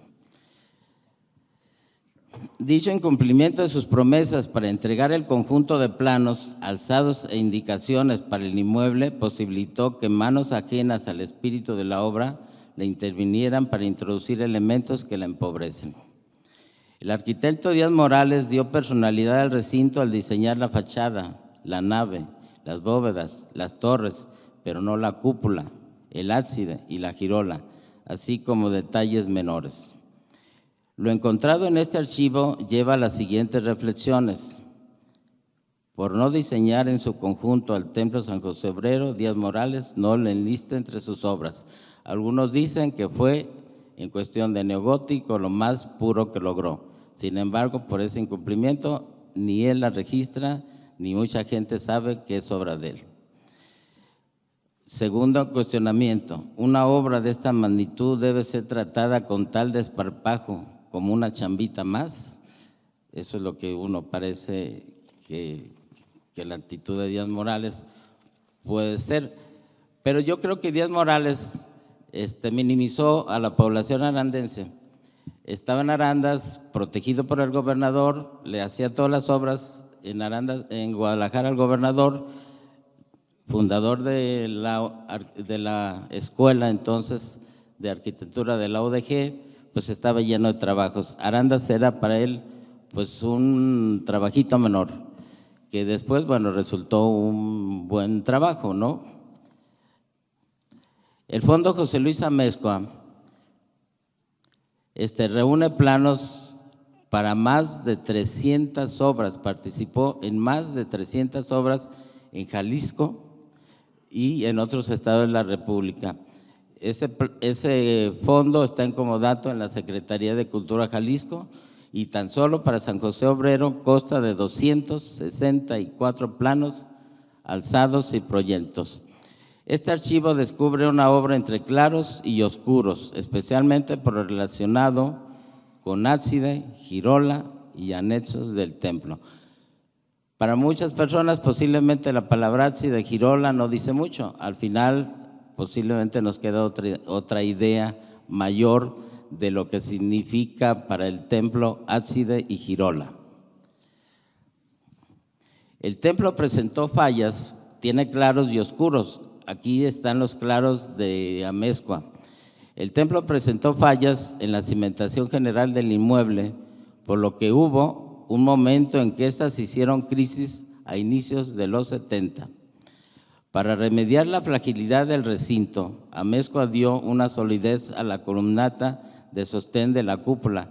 Speaker 3: Dicho incumplimiento de sus promesas para entregar el conjunto de planos, alzados e indicaciones para el inmueble posibilitó que manos ajenas al espíritu de la obra le intervinieran para introducir elementos que la empobrecen. El arquitecto Díaz Morales dio personalidad al recinto al diseñar la fachada, la nave, las bóvedas, las torres, pero no la cúpula, el ábside y la girola, así como detalles menores. Lo encontrado en este archivo lleva a las siguientes reflexiones. Por no diseñar en su conjunto al Templo San José Obrero, Díaz Morales no le enlista entre sus obras. Algunos dicen que fue en cuestión de neogótico lo más puro que logró. Sin embargo, por ese incumplimiento, ni él la registra, ni mucha gente sabe que es obra de él. Segundo cuestionamiento: una obra de esta magnitud debe ser tratada con tal desparpajo como una chambita más. Eso es lo que uno parece que la actitud de Díaz Morales puede ser. Pero yo creo que Díaz Morales minimizó a la población arandense. Estaba en Arandas, protegido por el gobernador, le hacía todas las obras en Arandas, en Guadalajara, al gobernador, fundador de la escuela entonces de arquitectura de la UDG, pues estaba lleno de trabajos. Arandas era para él pues un trabajito menor, que después, bueno, resultó un buen trabajo, ¿no? El Fondo José Luis Amezcua reúne planos para más de 300 obras, participó en más de 300 obras en Jalisco y en otros estados de la República. Ese fondo está en comodato en la Secretaría de Cultura Jalisco y tan solo para San José Obrero consta de 264 planos alzados y proyectos. Este archivo descubre una obra entre claros y oscuros, especialmente por lo relacionado con ábside, girola y anexos del templo. Para muchas personas posiblemente la palabra ábside, girola no dice mucho. Al final posiblemente nos queda otra idea mayor de lo que significa para el templo ábside y girola. El templo presentó fallas, tiene claros y oscuros. Aquí están los claros de Amezcua. El templo presentó fallas en la cimentación general del inmueble, por lo que hubo un momento en que éstas hicieron crisis a inicios de los 70. Para remediar la fragilidad del recinto, Amezcua dio una solidez a la columnata de sostén de la cúpula.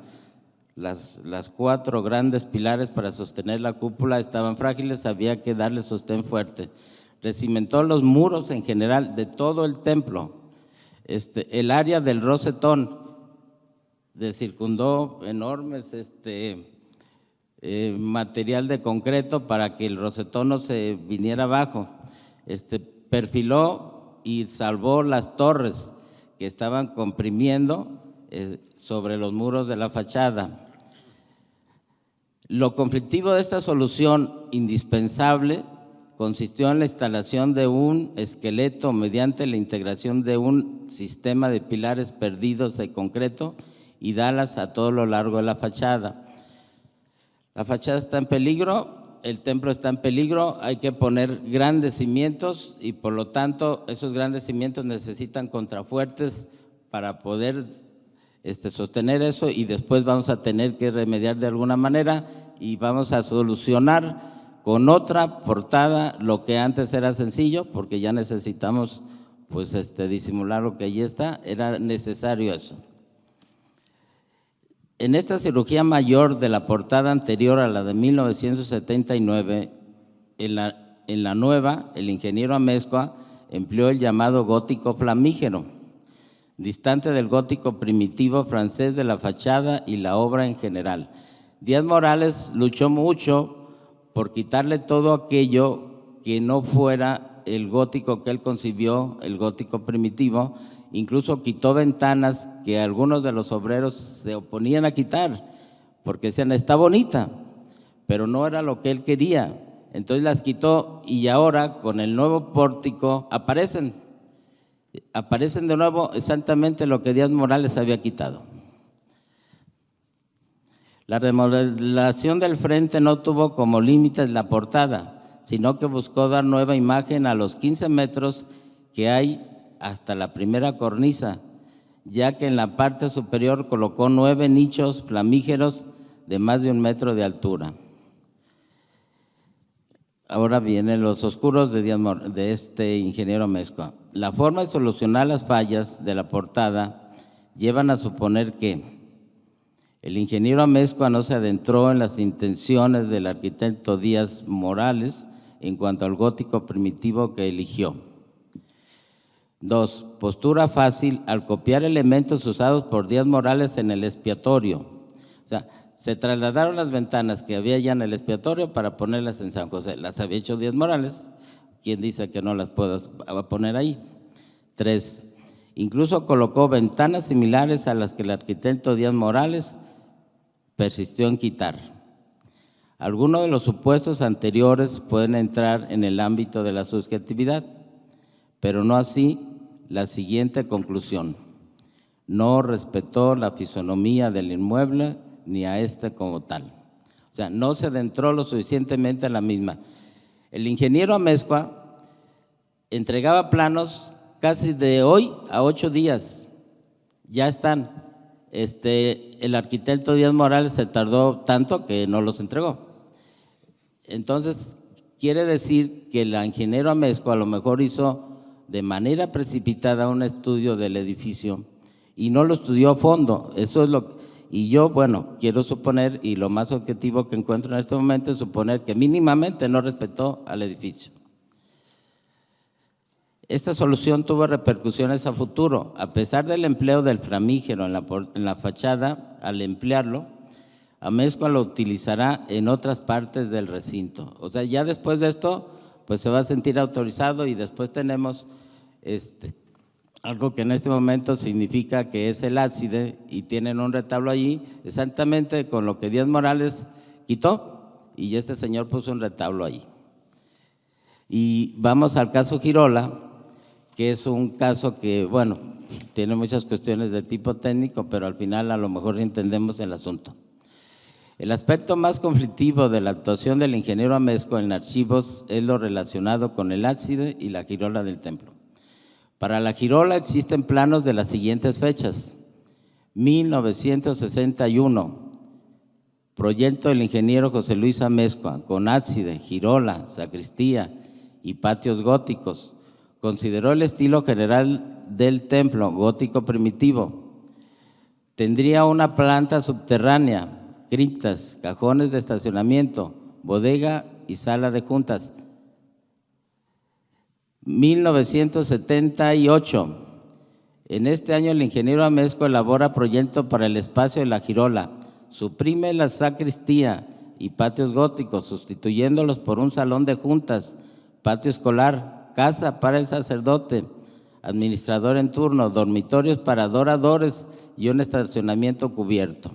Speaker 3: Las 4 grandes pilares para sostener la cúpula estaban frágiles, había que darle sostén fuerte. Recimentó los muros en general de todo el templo. El área del rosetón circundó enormes material de concreto para que el rosetón no se viniera abajo. Perfiló y salvó las torres que estaban comprimiendo sobre los muros de la fachada. Lo conflictivo de esta solución indispensable consistió en la instalación de un esqueleto mediante la integración de un sistema de pilares perdidos de concreto y dalas a todo lo largo de la fachada. La fachada está en peligro, el templo está en peligro, hay que poner grandes cimientos y por lo tanto esos grandes cimientos necesitan contrafuertes para poder sostener eso, y después vamos a tener que remediar de alguna manera y vamos a solucionar con otra portada lo que antes era sencillo, porque ya necesitamos pues disimular lo que allí está, era necesario eso. En esta cirugía mayor de la portada anterior a la de 1979, en la nueva, el ingeniero Amezcua empleó el llamado gótico flamígero, distante del gótico primitivo francés de la fachada y la obra en general. Díaz Morales luchó mucho por quitarle todo aquello que no fuera el gótico que él concibió, el gótico primitivo. Incluso quitó ventanas que algunos de los obreros se oponían a quitar, porque decían, está bonita, pero no era lo que él quería. Entonces las quitó y ahora con el nuevo pórtico aparecen de nuevo exactamente lo que Díaz Morales había quitado. La remodelación del frente no tuvo como límites la portada, sino que buscó dar nueva imagen a los 15 metros que hay hasta la primera cornisa, ya que en la parte superior colocó 9 nichos flamígeros de más de 1 metro de altura. Ahora vienen los oscuros de este ingeniero Amezcua. La forma de solucionar las fallas de la portada llevan a suponer que el ingeniero Amezcua no se adentró en las intenciones del arquitecto Díaz Morales en cuanto al gótico primitivo que eligió. 2. Postura fácil al copiar elementos usados por Díaz Morales en el expiatorio. O sea, se trasladaron las ventanas que había ya en el expiatorio para ponerlas en San José. Las había hecho Díaz Morales. ¿Quién dice que no las puedas poner ahí? 3. Incluso colocó ventanas similares a las que el arquitecto Díaz Morales persistió en quitar. Algunos de los supuestos anteriores pueden entrar en el ámbito de la subjetividad, pero no así la siguiente conclusión: no respetó la fisonomía del inmueble ni a como tal. O sea, no se adentró lo suficientemente en la misma. El ingeniero Amezcua entregaba planos casi de hoy a 8 días, ya están. El arquitecto Díaz Morales se tardó tanto que no los entregó. Entonces, quiere decir que el ingeniero Amezcua a lo mejor hizo de manera precipitada un estudio del edificio y no lo estudió a fondo. Eso es y yo, bueno, quiero suponer, y lo más objetivo que encuentro en este momento es suponer que mínimamente no respetó al edificio. Esta solución tuvo repercusiones a futuro. A pesar del empleo del flamígero en la fachada, al emplearlo, Amezcua lo utilizará en otras partes del recinto. O sea, ya después de esto, pues se va a sentir autorizado, y después tenemos algo que en este momento significa que es el ábside, y tienen un retablo allí exactamente con lo que Díaz Morales quitó, y este señor puso un retablo allí. Y vamos al caso Girola, que es un caso que, bueno, tiene muchas cuestiones de tipo técnico, pero al final a lo mejor entendemos el asunto. El aspecto más conflictivo de la actuación del ingeniero Amezcua en archivos es lo relacionado con el ábside y la girola del templo. Para la girola existen planos de las siguientes fechas: 1961, proyecto del ingeniero José Luis Amezcua, con ábside, girola, sacristía y patios góticos. Consideró el estilo general del templo, gótico primitivo. Tendría una planta subterránea, criptas, cajones de estacionamiento, bodega y sala de juntas. 1978. En este año el ingeniero Amezcua elabora proyecto para el espacio de la girola. Suprime la sacristía y patios góticos, sustituyéndolos por un salón de juntas, patio escolar, casa para el sacerdote, administrador en turno, dormitorios para adoradores y un estacionamiento cubierto.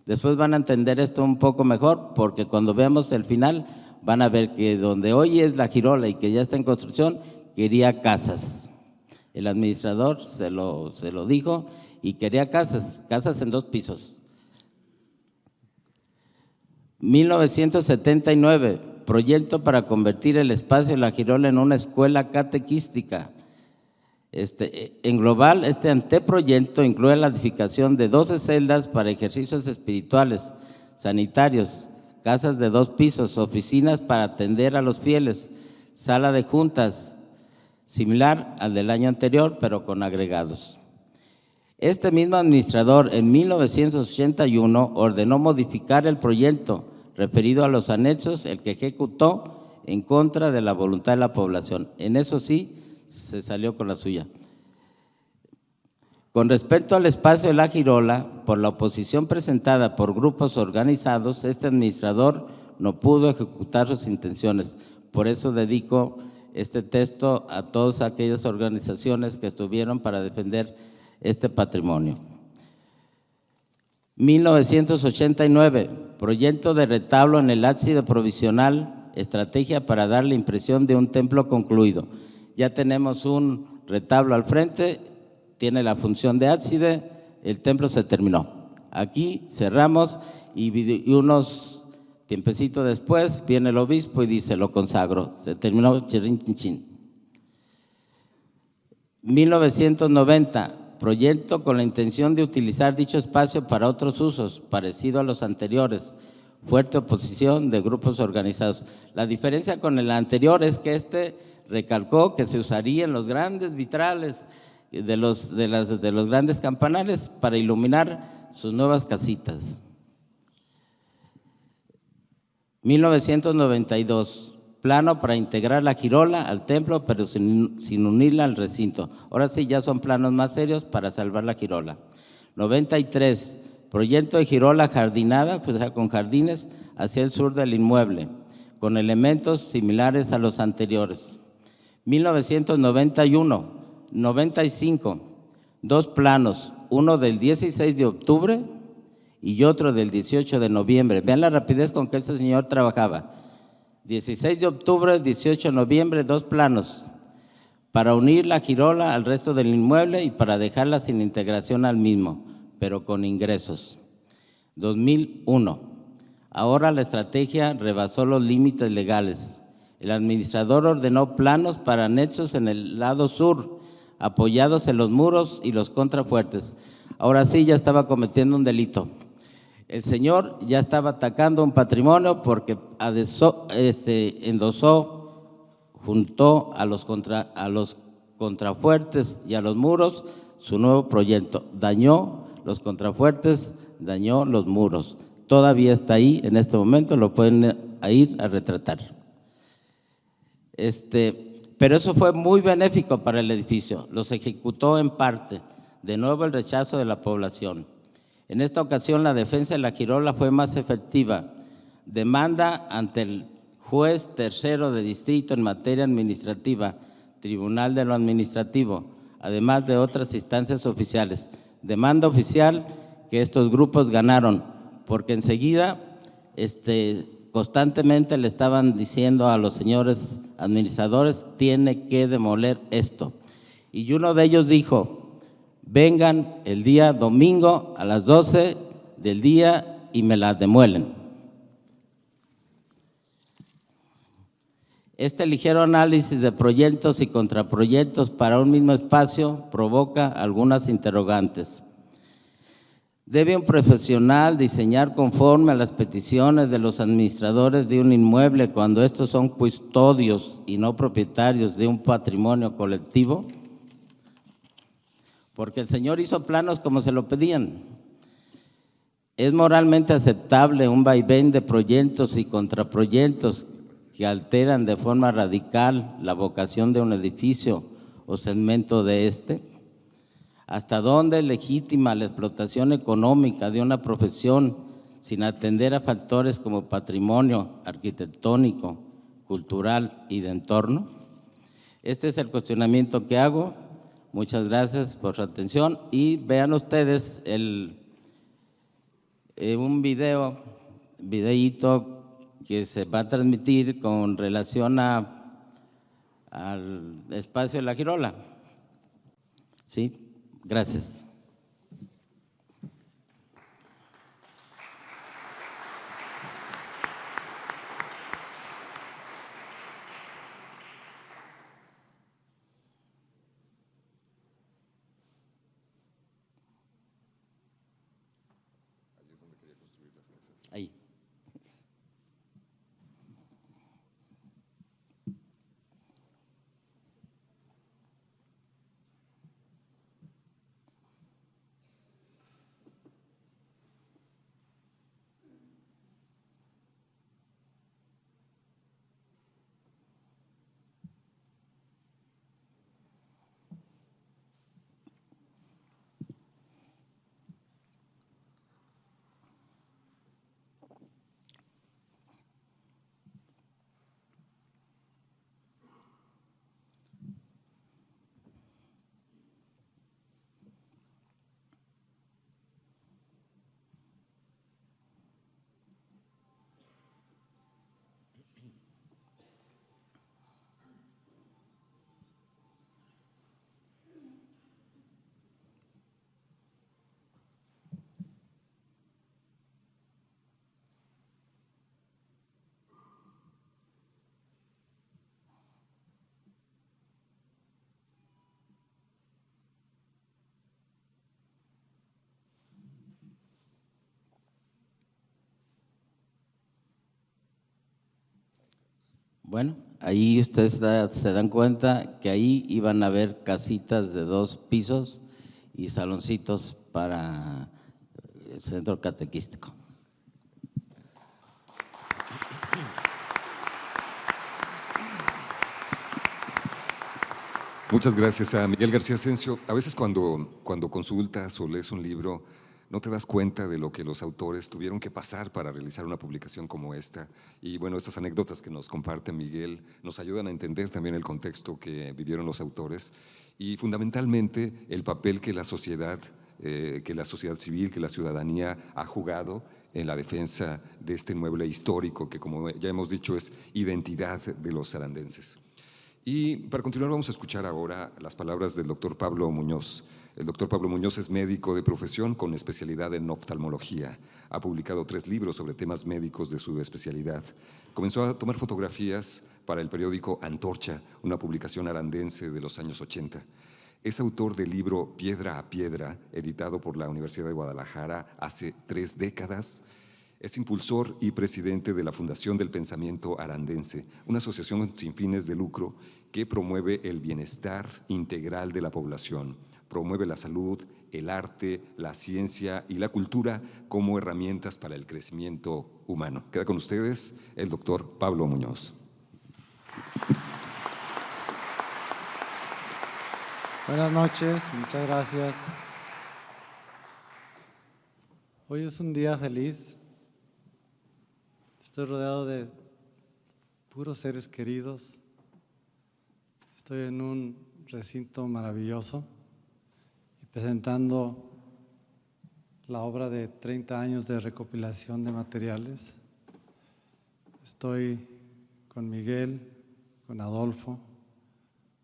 Speaker 3: Después van a entender esto un poco mejor, porque cuando veamos el final van a ver que donde hoy es la girola y que ya está en construcción, quería casas. El administrador se lo dijo y quería casas en 2 pisos. 1979, proyecto para convertir el espacio de La Girola en una escuela catequística. En global, este anteproyecto incluye la edificación de 12 celdas para ejercicios espirituales, sanitarios, casas de 2 pisos, oficinas para atender a los fieles, sala de juntas, similar al del año anterior, pero con agregados. Este mismo administrador, en 1981, ordenó modificar el proyecto referido a los anexos, el que ejecutó en contra de la voluntad de la población. En eso sí, se salió con la suya. Con respecto al espacio de La Girola, por la oposición presentada por grupos organizados, este administrador no pudo ejecutar sus intenciones. Por eso dedico este texto a todas aquellas organizaciones que estuvieron para defender este patrimonio. 1989, proyecto de retablo en el ábside provisional, estrategia para dar la impresión de un templo concluido. Ya tenemos un retablo al frente, tiene la función de ábside, el templo se terminó. Aquí cerramos y unos tiempecito después viene el obispo y dice, lo consagro, se terminó, chirin, chin, chin. 1990, proyecto con la intención de utilizar dicho espacio para otros usos, parecido a los anteriores, fuerte oposición de grupos organizados. La diferencia con el anterior es que recalcó que se usaría en los grandes vitrales de los grandes campanales para iluminar sus nuevas casitas. 1992, plano para integrar La Girola al templo, pero sin unirla al recinto. Ahora sí, ya son planos más serios para salvar La Girola. 93, proyecto de Girola jardinada, pues con jardines hacia el sur del inmueble, con elementos similares a los anteriores. 1995, 2 planos, uno del 16 de octubre y otro del 18 de noviembre. Vean la rapidez con que este señor trabajaba. 16 de octubre, 18 de noviembre, 2 planos para unir La Girola al resto del inmueble y para dejarla sin integración al mismo, pero con ingresos. 2001, ahora la estrategia rebasó los límites legales. El administrador ordenó planos para anexos en el lado sur, apoyados en los muros y los contrafuertes. Ahora sí ya estaba cometiendo un delito. El señor ya estaba atacando un patrimonio porque endosó, juntó a los contrafuertes y a los muros su nuevo proyecto. Dañó los contrafuertes, dañó los muros. Todavía está ahí en este momento, lo pueden ir a retratar. Pero eso fue muy benéfico para el edificio, los ejecutó en parte. De nuevo el rechazo de la población. En esta ocasión la defensa de La Girola fue más efectiva. Demanda ante el juez tercero de distrito en materia administrativa, Tribunal de lo Administrativo, además de otras instancias oficiales. Demanda oficial que estos grupos ganaron, porque enseguida constantemente le estaban diciendo a los señores administradores, tiene que demoler esto. Y uno de ellos dijo, vengan el día domingo a las 12 del día y me las demuelen. Este ligero análisis de proyectos y contraproyectos para un mismo espacio provoca algunas interrogantes. ¿Debe un profesional diseñar conforme a las peticiones de los administradores de un inmueble cuando estos son custodios y no propietarios de un patrimonio colectivo? Porque el señor hizo planos como se lo pedían. ¿Es moralmente aceptable un vaivén de proyectos y contraproyectos que alteran de forma radical la vocación de un edificio o segmento de este? ¿Hasta dónde es legítima la explotación económica de una profesión sin atender a factores como patrimonio arquitectónico, cultural y de entorno? Este es el cuestionamiento que hago. Muchas gracias por su atención y vean ustedes un videíto que se va a transmitir con relación al espacio de La Girola. ¿Sí? Gracias. Ahí. Bueno, ahí ustedes se dan cuenta que ahí iban a haber casitas de 2 pisos y saloncitos para el centro catequístico.
Speaker 1: Muchas gracias a Miguel García Asensio. A veces cuando consultas o lees un libro, no te das cuenta de lo que los autores tuvieron que pasar para realizar una publicación como esta. Y bueno, estas anécdotas que nos comparte Miguel nos ayudan a entender también el contexto que vivieron los autores y fundamentalmente el papel que la sociedad civil, que la ciudadanía ha jugado en la defensa de este inmueble histórico que, como ya hemos dicho, es identidad de los arandenses. Y para continuar vamos a escuchar ahora las palabras del doctor Pablo Muñoz. El doctor Pablo Muñoz es médico de profesión con especialidad en oftalmología. Ha publicado 3 libros sobre temas médicos de su especialidad. Comenzó a tomar fotografías para el periódico Antorcha, una publicación arandense de los años 80. Es autor del libro Piedra a Piedra, editado por la Universidad de Guadalajara hace 3 décadas. Es impulsor y presidente de la Fundación del Pensamiento Arandense, una asociación sin fines de lucro que promueve el bienestar integral de la población, promueve la salud, el arte, la ciencia y la cultura como herramientas para el crecimiento humano. Queda con ustedes el doctor Pablo Muñoz.
Speaker 4: Buenas noches, muchas gracias. Hoy es un día feliz. Estoy rodeado de puros seres queridos. Estoy en un recinto maravilloso y presentando la obra de 30 años de recopilación de materiales. Estoy con Miguel, con Adolfo,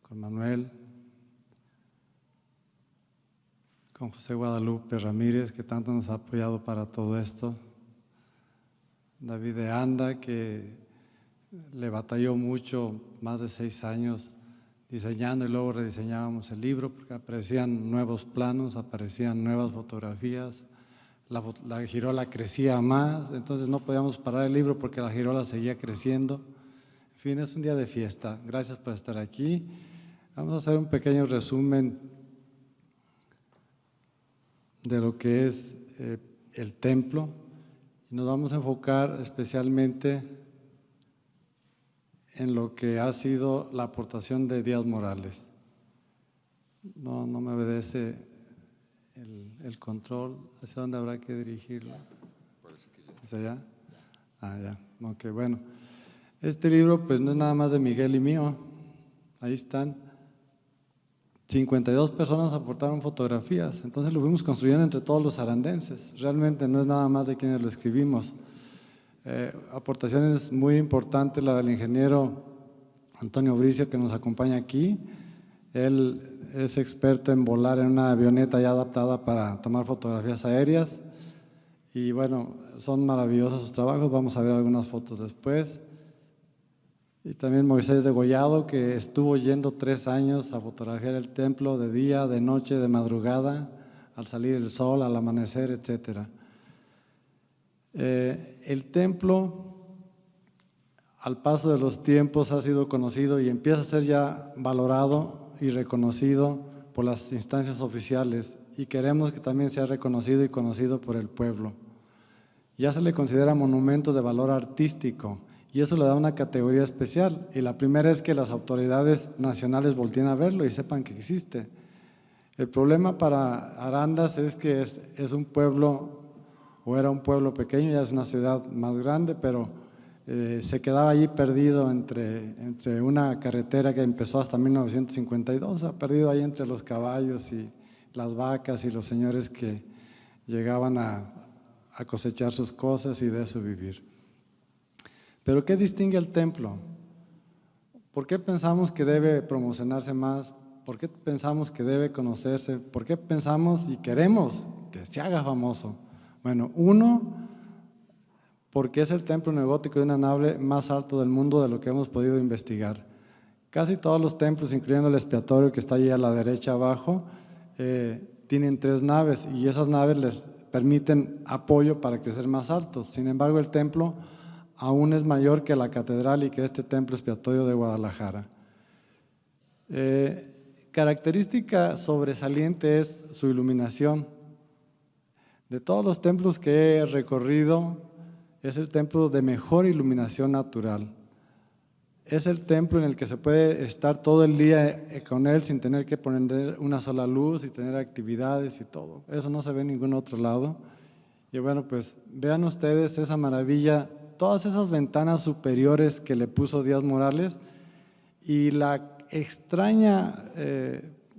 Speaker 4: con Manuel, con José Guadalupe Ramírez, que tanto nos ha apoyado para todo esto. David de Anda, que le batalló mucho, más de 6 años diseñando y luego rediseñábamos el libro porque aparecían nuevos planos, aparecían nuevas fotografías, la girola crecía más, entonces no podíamos parar el libro porque la girola seguía creciendo. En fin, es un día de fiesta. Gracias por estar aquí. Vamos a hacer un pequeño resumen de lo que es el templo. Nos vamos a enfocar especialmente en lo que ha sido la aportación de Díaz Morales. No me obedece el control. ¿Hacia dónde habrá que dirigirlo? ¿Hacia allá? Ah, ya. Ok, bueno. Este libro pues no es nada más de Miguel y mío. Ahí están. 52 personas aportaron fotografías, entonces lo fuimos construyendo entre todos los arandenses. Realmente no es nada más de quienes lo escribimos. Aportaciones muy importantes, la del ingeniero Antonio Bricio, que nos acompaña aquí, Él es experto en volar en una avioneta ya adaptada para tomar fotografías aéreas. Y bueno, son maravillosos sus trabajos, vamos a ver algunas fotos después. Y también Moisés Degollado, que estuvo yendo 3 años a fotografiar el templo de día, de noche, de madrugada, al salir el sol, al amanecer, etc. El templo, al paso de los tiempos, ha sido conocido y empieza a ser ya valorado y reconocido por las instancias oficiales, y queremos que también sea reconocido y conocido por el pueblo. Ya se le considera monumento de valor artístico, y eso le da una categoría especial, y la primera es que las autoridades nacionales volteen a verlo y sepan que existe. El problema para Arandas es que es un pueblo, o era un pueblo pequeño, ya es una ciudad más grande, pero se quedaba allí perdido entre una carretera que empezó hasta 1952, ha perdido ahí entre los caballos y las vacas y los señores que llegaban a cosechar sus cosas y de eso vivir. Pero ¿qué distingue el templo? ¿Por qué pensamos que debe promocionarse más? ¿Por qué pensamos que debe conocerse? ¿Por qué pensamos y queremos que se haga famoso? Bueno, uno, porque es el templo neogótico de una nave más alto del mundo de lo que hemos podido investigar. Casi todos los templos, incluyendo el expiatorio que está allí a la derecha abajo, tienen 3 naves y esas naves les permiten apoyo para crecer más altos. Sin embargo, el templo aún es mayor que la catedral y que este templo expiatorio de Guadalajara. Característica sobresaliente es su iluminación. De todos los templos que he recorrido, es el templo de mejor iluminación natural. Es el templo en el que se puede estar todo el día con él sin tener que poner una sola luz y tener actividades y todo. Eso no se ve en ningún otro lado. Y bueno, pues vean ustedes esa maravilla, todas esas ventanas superiores que le puso Díaz Morales y la extraña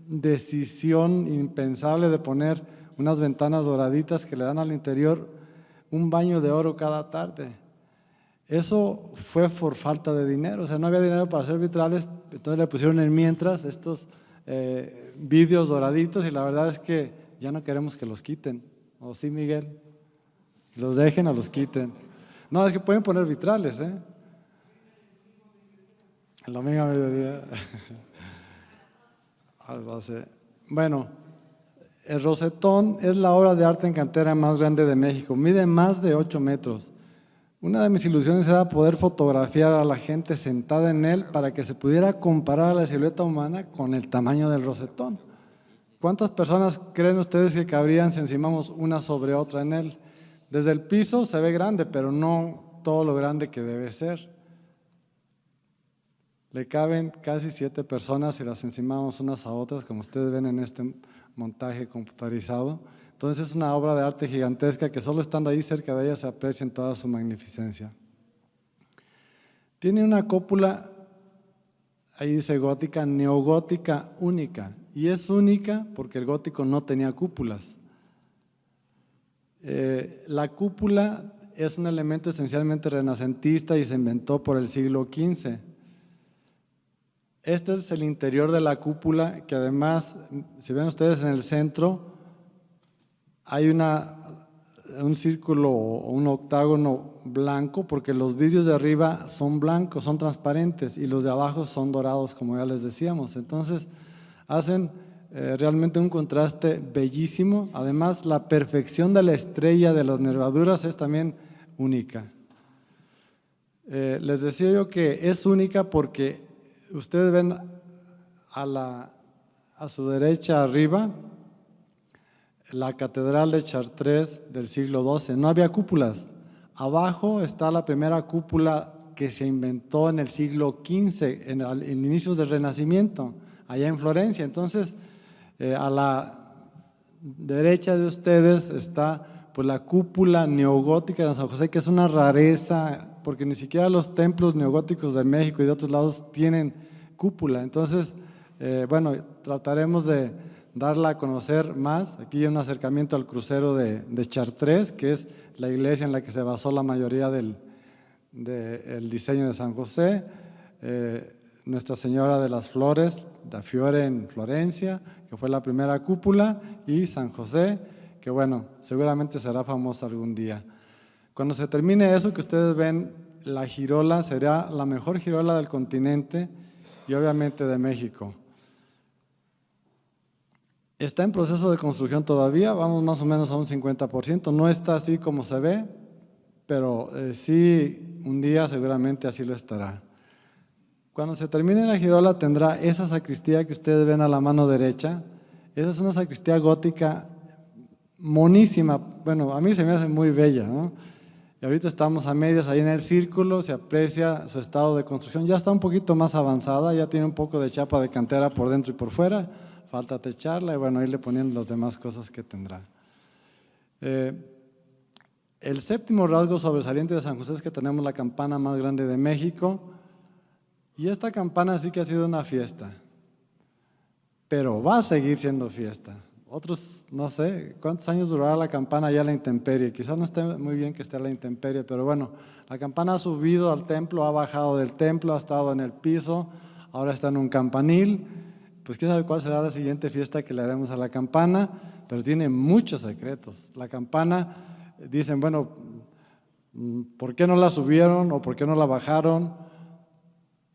Speaker 4: decisión impensable de poner unas ventanas doraditas que le dan al interior un baño de oro cada tarde. Eso fue por falta de dinero, o sea, no había dinero para hacer vitrales, entonces le pusieron en mientras estos vidrios doraditos y la verdad es que ya no queremos que los quiten. ¿O sí, Miguel? Los dejen o los quiten. No, es que pueden poner vitrales, ¿eh? El domingo a mediodía. Bueno, el Rosetón es la obra de arte en cantera más grande de México, mide más de 8 metros. Una de mis ilusiones era poder fotografiar a la gente sentada en él para que se pudiera comparar a la silueta humana con el tamaño del Rosetón. ¿Cuántas personas creen ustedes que cabrían si encimamos una sobre otra en él? Desde el piso se ve grande, pero no todo lo grande que debe ser. Le caben casi 7 personas si las encimamos unas a otras, como ustedes ven en este montaje computarizado. Entonces es una obra de arte gigantesca que solo estando ahí cerca de ella se aprecia en toda su magnificencia. Tiene una cúpula, ahí dice gótica, neogótica única, y es única porque el gótico no tenía cúpulas. La cúpula es un elemento esencialmente renacentista y se inventó por el siglo XV. Este es el interior de la cúpula, que además, si ven ustedes en el centro, hay un círculo o un octágono blanco, porque los vidrios de arriba son blancos, son transparentes, y los de abajo son dorados, como ya les decíamos. Entonces, hacen realmente un contraste bellísimo. Además, la perfección de la estrella de las nervaduras es también única. Les decía yo que es única porque ustedes ven a su derecha arriba la catedral de Chartres del siglo XII. No había cúpulas. Abajo está la primera cúpula que se inventó en el siglo XV, en inicios del Renacimiento, allá en Florencia. Entonces, a la derecha de ustedes está pues, la cúpula neogótica de San José, que es una rareza, porque ni siquiera los templos neogóticos de México y de otros lados tienen cúpula. Entonces, bueno, trataremos de darla a conocer más. Aquí hay un acercamiento al crucero de Chartres, que es la iglesia en la que se basó la mayoría del diseño de San José. Nuestra Señora de las Flores, da Fiore en Florencia, que fue la primera cúpula, y San José, que bueno, seguramente será famosa algún día. Cuando se termine eso que ustedes ven, la girola será la mejor girola del continente y obviamente de México. Está en proceso de construcción todavía, vamos más o menos a un 50%, no está así como se ve, pero sí, un día seguramente así lo estará. Cuando se termine la girola tendrá esa sacristía que ustedes ven a la mano derecha. Esa es una sacristía gótica monísima, bueno, a mí se me hace muy bella, ¿no? Y ahorita estamos a medias ahí en el círculo, se aprecia su estado de construcción, ya está un poquito más avanzada, ya tiene un poco de chapa de cantera por dentro y por fuera, falta techarla y bueno, irle poniendo las demás cosas que tendrá. El séptimo rasgo sobresaliente de San José es que tenemos la campana más grande de México, y esta campana sí que ha sido una fiesta, pero va a seguir siendo fiesta. Otros, no sé, ¿cuántos años durará la campana ya a la intemperie? Quizás no esté muy bien que esté a la intemperie, pero bueno, la campana ha subido al templo, ha bajado del templo, ha estado en el piso, ahora está en un campanil. Pues quién sabe cuál será la siguiente fiesta que le haremos a la campana, pero tiene muchos secretos. La campana, dicen, bueno, ¿por qué no la subieron o por qué no la bajaron?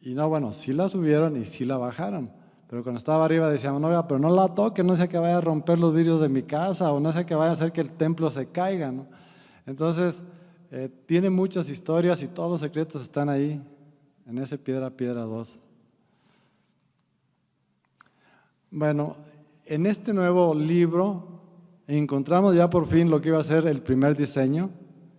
Speaker 4: Y no, bueno, sí la subieron y sí la bajaron. Pero cuando estaba arriba decíamos, no, pero no la toque, no sea que vaya a romper los vidrios de mi casa o no sea que vaya a hacer que el templo se caiga, ¿no? Entonces, tiene muchas historias y todos los secretos están ahí, en ese Piedra 2. Bueno, en este nuevo libro encontramos ya por fin lo que iba a ser el primer diseño,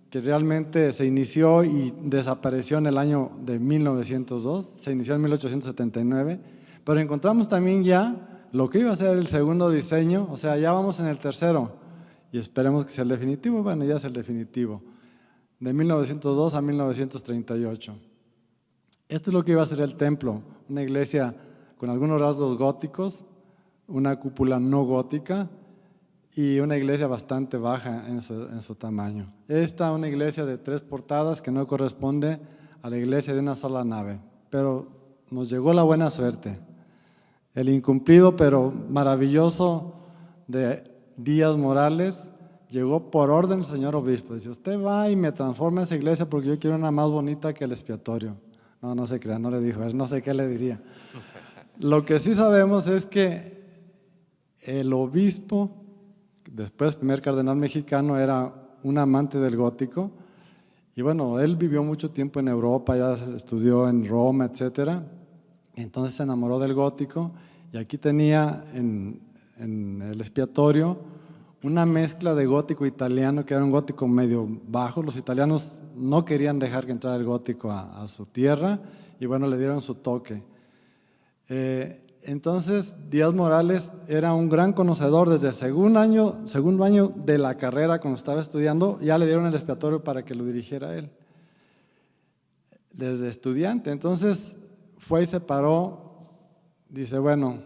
Speaker 4: que realmente se inició y desapareció en el año de 1902, se inició en 1879, pero encontramos también ya lo que iba a ser el segundo diseño, o sea, ya vamos en el tercero, y esperemos que sea el definitivo. Bueno, ya es el definitivo, de 1902 a 1938. Esto es lo que iba a ser el templo, una iglesia con algunos rasgos góticos, una cúpula no gótica, y una iglesia bastante baja en su tamaño. Esta una iglesia de 3 portadas que no corresponde a la iglesia de una sola nave, pero nos llegó la buena suerte. El incumplido pero maravilloso de Díaz Morales llegó por orden del señor obispo. Dice, usted va y me transforma esa iglesia porque yo quiero una más bonita que el expiatorio. No, no se crea, no le dijo, no sé qué le diría. Lo que sí sabemos es que el obispo, después primer cardenal mexicano, era un amante del gótico, y bueno, él vivió mucho tiempo en Europa, ya estudió en Roma, etcétera. Entonces se enamoró del gótico, y aquí tenía en el expiatorio una mezcla de gótico italiano, que era un gótico medio bajo. Los italianos no querían dejar que entrara el gótico a su tierra, y bueno, le dieron su toque. Entonces, Díaz Morales era un gran conocedor. Desde el segundo año de la carrera, cuando estaba estudiando, ya le dieron el expiatorio para que lo dirigiera él, desde estudiante. Entonces, fue y se paró, dice, bueno,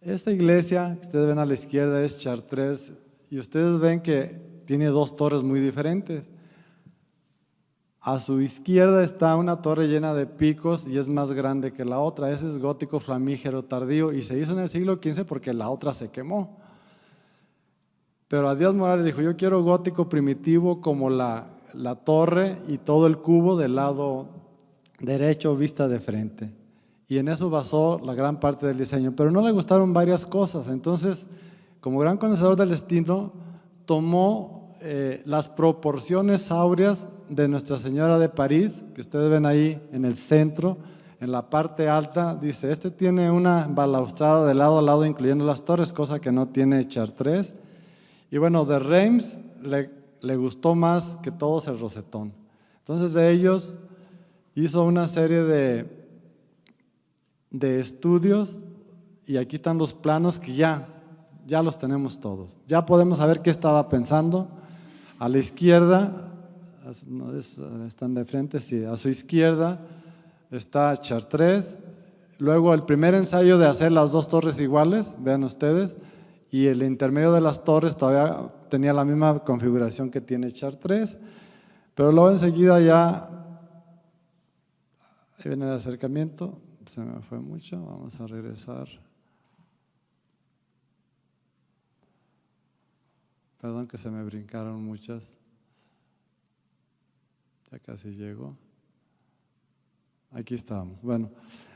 Speaker 4: esta iglesia que ustedes ven a la izquierda es Chartres, y ustedes ven que tiene 2 torres muy diferentes. A su izquierda está una torre llena de picos y es más grande que la otra. Ese es gótico flamígero tardío y se hizo en el siglo XV porque la otra se quemó. Pero a Díaz Morales dijo, yo quiero gótico primitivo como la torre y todo el cubo del lado derecho vista de frente. Y en eso basó la gran parte del diseño. Pero no le gustaron varias cosas. Entonces, como gran conocedor del estilo, tomó las proporciones áureas de Nuestra Señora de París, que ustedes ven ahí en el centro, en la parte alta. Dice, este tiene una balaustrada de lado a lado, incluyendo las torres, cosa que no tiene Chartres. Y bueno, de Reims le gustó más que todos el rosetón. Entonces de ellos hizo una serie de estudios, y aquí están los planos que ya los tenemos todos. Ya podemos saber qué estaba pensando. A la izquierda, están de frente, sí, a su izquierda está Chartres. Luego el primer ensayo de hacer las 2 torres iguales, vean ustedes, y el intermedio de las torres todavía tenía la misma configuración que tiene Chartres, pero luego enseguida ya, ahí viene el acercamiento, se me fue mucho, vamos a regresar. Perdón que se me brincaron muchas. Ya casi llego. Aquí estamos. Bueno,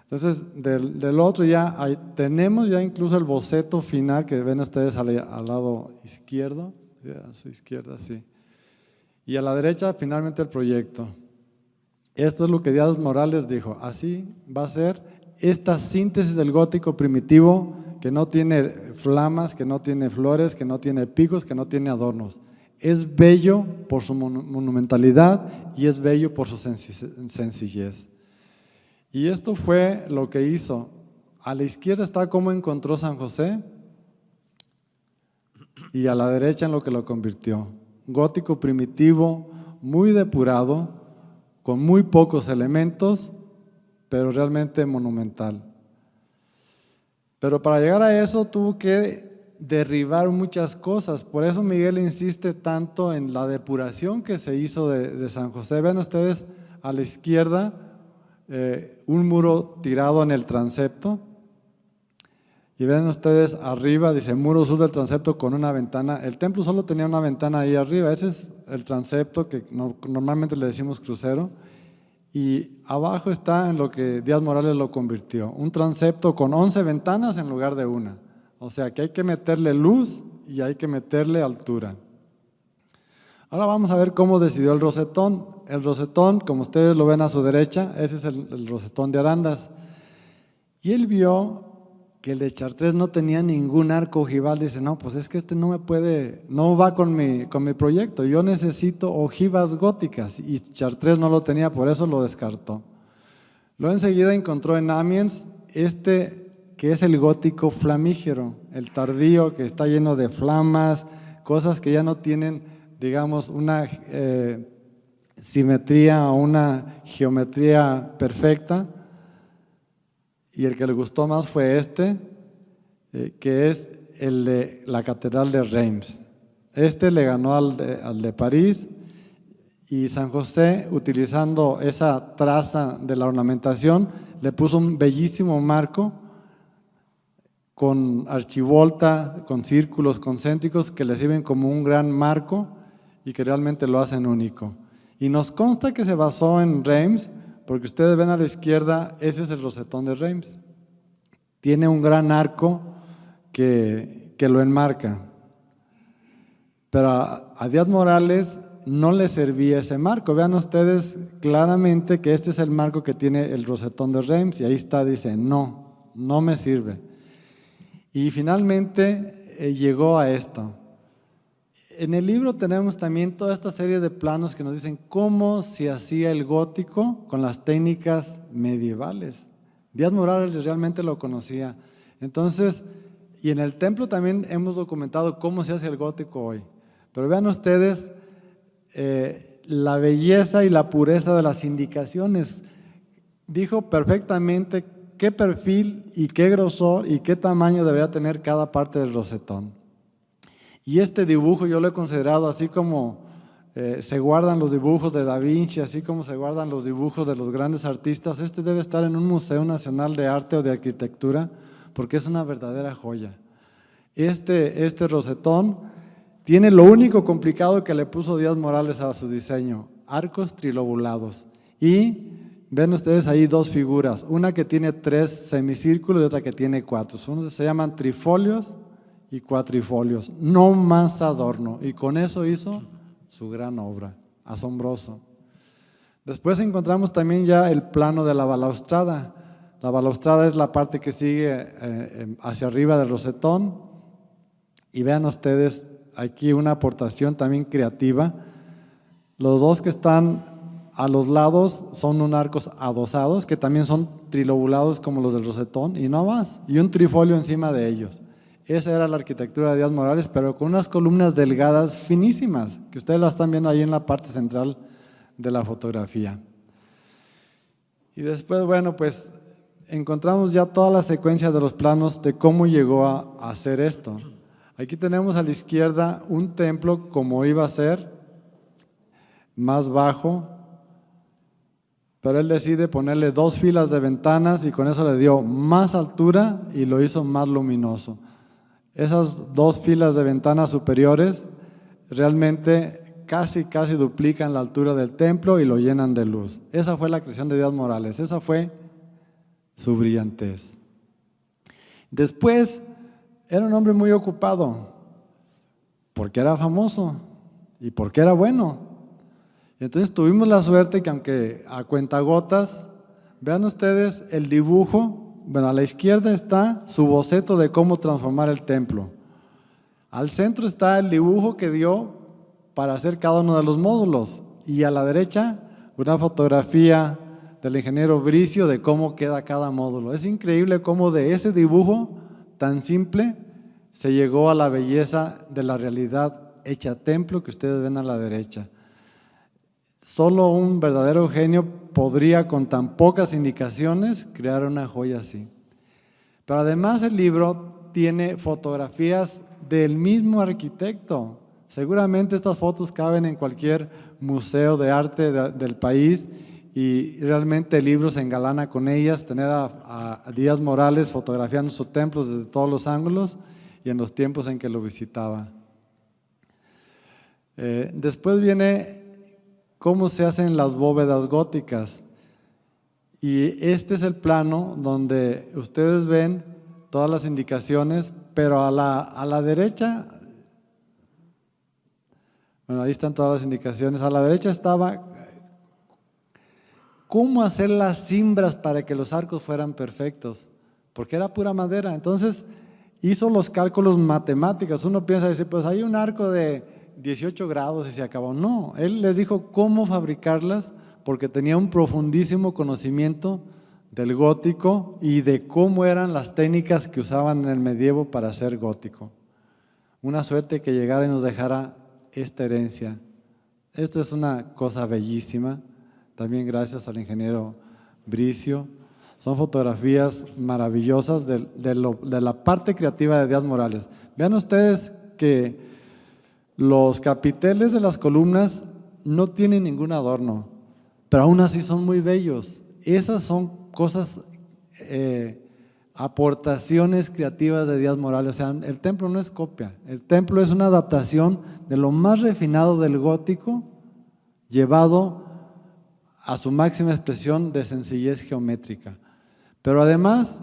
Speaker 4: entonces del otro ya tenemos ya incluso el boceto final que ven ustedes al lado izquierdo, a su izquierda, sí. Y a la derecha finalmente el proyecto. Esto es lo que Díaz Morales dijo, así va a ser esta síntesis del gótico primitivo que no tiene flamas, que no tiene flores, que no tiene picos, que no tiene adornos. Es bello por su monumentalidad y es bello por su sencillez. Y esto fue lo que hizo. A la izquierda está cómo encontró San José y a la derecha en lo que lo convirtió. Gótico primitivo, muy depurado, con muy pocos elementos, pero realmente monumental. Pero para llegar a eso tuvo que derribar muchas cosas. Por eso Miguel insiste tanto en la depuración que se hizo de San José. Ven ustedes a la izquierda un muro tirado en el transepto. Y ven ustedes arriba, dice muro sur del transepto con una ventana. El templo solo tenía una ventana ahí arriba. Ese es el transepto que normalmente le decimos crucero. Y abajo está en lo que Díaz Morales lo convirtió, un transepto con 11 ventanas en lugar de una. O sea que hay que meterle luz y hay que meterle altura. Ahora vamos a ver cómo decidió el rosetón. El rosetón, como ustedes lo ven a su derecha, ese es el rosetón de Arandas. Y él vio que el de Chartres no tenía ningún arco ojival. Dice, no, pues es que este no va con mi proyecto, yo necesito ojivas góticas, y Chartres no lo tenía, por eso lo descartó. Luego enseguida encontró en Amiens que es el gótico flamígero, el tardío, que está lleno de flamas, cosas que ya no tienen, digamos, una simetría o una geometría perfecta. Y el que le gustó más fue que es el de la Catedral de Reims. Le ganó al de París, y San José, utilizando esa traza de la ornamentación, le puso un bellísimo marco con archivolta, con círculos concéntricos que le sirven como un gran marco y que realmente lo hacen único. Y nos consta que se basó en Reims, porque ustedes ven a la izquierda, ese es el rosetón de Reims. Tiene un gran arco que lo enmarca. Pero a Díaz Morales no le servía ese marco. Vean ustedes claramente que este es el marco que tiene el rosetón de Reims, y ahí está, dice, no me sirve. Y finalmente llegó a esto. En el libro tenemos también toda esta serie de planos que nos dicen cómo se hacía el gótico con las técnicas medievales. Díaz Morales realmente lo conocía. Entonces, y en el templo también hemos documentado cómo se hace el gótico hoy. Pero vean ustedes la belleza y la pureza de las indicaciones. Dijo perfectamente qué perfil y qué grosor y qué tamaño debería tener cada parte del rosetón. Y este dibujo yo lo he considerado así como se guardan los dibujos de Da Vinci, así como se guardan los dibujos de los grandes artistas. Este debe estar en un museo nacional de arte o de arquitectura, porque es una verdadera joya. Este rosetón tiene lo único complicado que le puso Díaz Morales a su diseño: arcos trilobulados. Y ven ustedes ahí dos figuras, una que tiene 3 semicírculos y otra que tiene 4. Unos se llaman trifolios y cuatrifolios, no más adorno, y con eso hizo su gran obra, asombroso. Después encontramos también ya el plano de la balaustrada. La balaustrada es la parte que sigue hacia arriba del rosetón, y vean ustedes aquí una aportación también creativa. Los dos que están a los lados son unos arcos adosados, que también son trilobulados como los del rosetón, y no más, y un trifolio encima de ellos. Esa era la arquitectura de Díaz Morales, pero con unas columnas delgadas finísimas, que ustedes las están viendo ahí en la parte central de la fotografía. Y después, bueno, pues encontramos ya toda la secuencia de los planos de cómo llegó a hacer esto. Aquí tenemos a la izquierda un templo como iba a ser, más bajo, pero él decide ponerle 2 filas de ventanas y con eso le dio más altura y lo hizo más luminoso. Esas 2 filas de ventanas superiores realmente casi duplican la altura del templo y lo llenan de luz. Esa fue la creación de Díaz Morales, esa fue su brillantez. Después, era un hombre muy ocupado, porque era famoso y porque era bueno. Entonces tuvimos la suerte que, aunque a cuentagotas, vean ustedes el dibujo. Bueno, a la izquierda está su boceto de cómo transformar el templo. Al centro está el dibujo que dio para hacer cada uno de los módulos. Y a la derecha, una fotografía del ingeniero Bricio de cómo queda cada módulo. Es increíble cómo de ese dibujo tan simple se llegó a la belleza de la realidad hecha templo que ustedes ven a la derecha. Solo un verdadero genio podría, con tan pocas indicaciones, crear una joya así. Pero además el libro tiene fotografías del mismo arquitecto. Seguramente estas fotos caben en cualquier museo de arte del país y realmente el libro se engalana con ellas, tener a Díaz Morales fotografiando su templo desde todos los ángulos y en los tiempos en que lo visitaba. Después viene cómo se hacen las bóvedas góticas. Y este es el plano donde ustedes ven todas las indicaciones, pero a la derecha, bueno, ahí están todas las indicaciones, a la derecha estaba cómo hacer las cimbras para que los arcos fueran perfectos, porque era pura madera. Entonces hizo los cálculos matemáticos. Uno piensa, dice, pues hay un arco de 18 grados y se acabó. No, él les dijo cómo fabricarlas porque tenía un profundísimo conocimiento del gótico y de cómo eran las técnicas que usaban en el medievo para hacer gótico. Una suerte que llegara y nos dejara esta herencia. Esto es una cosa bellísima, también gracias al ingeniero Bricio. Son fotografías maravillosas de la parte creativa de Díaz Morales. Vean ustedes que los capiteles de las columnas no tienen ningún adorno, pero aún así son muy bellos. Esas son cosas, aportaciones creativas de Díaz Morales. O sea, el templo no es copia, el templo es una adaptación de lo más refinado del gótico, llevado a su máxima expresión de sencillez geométrica. Pero además,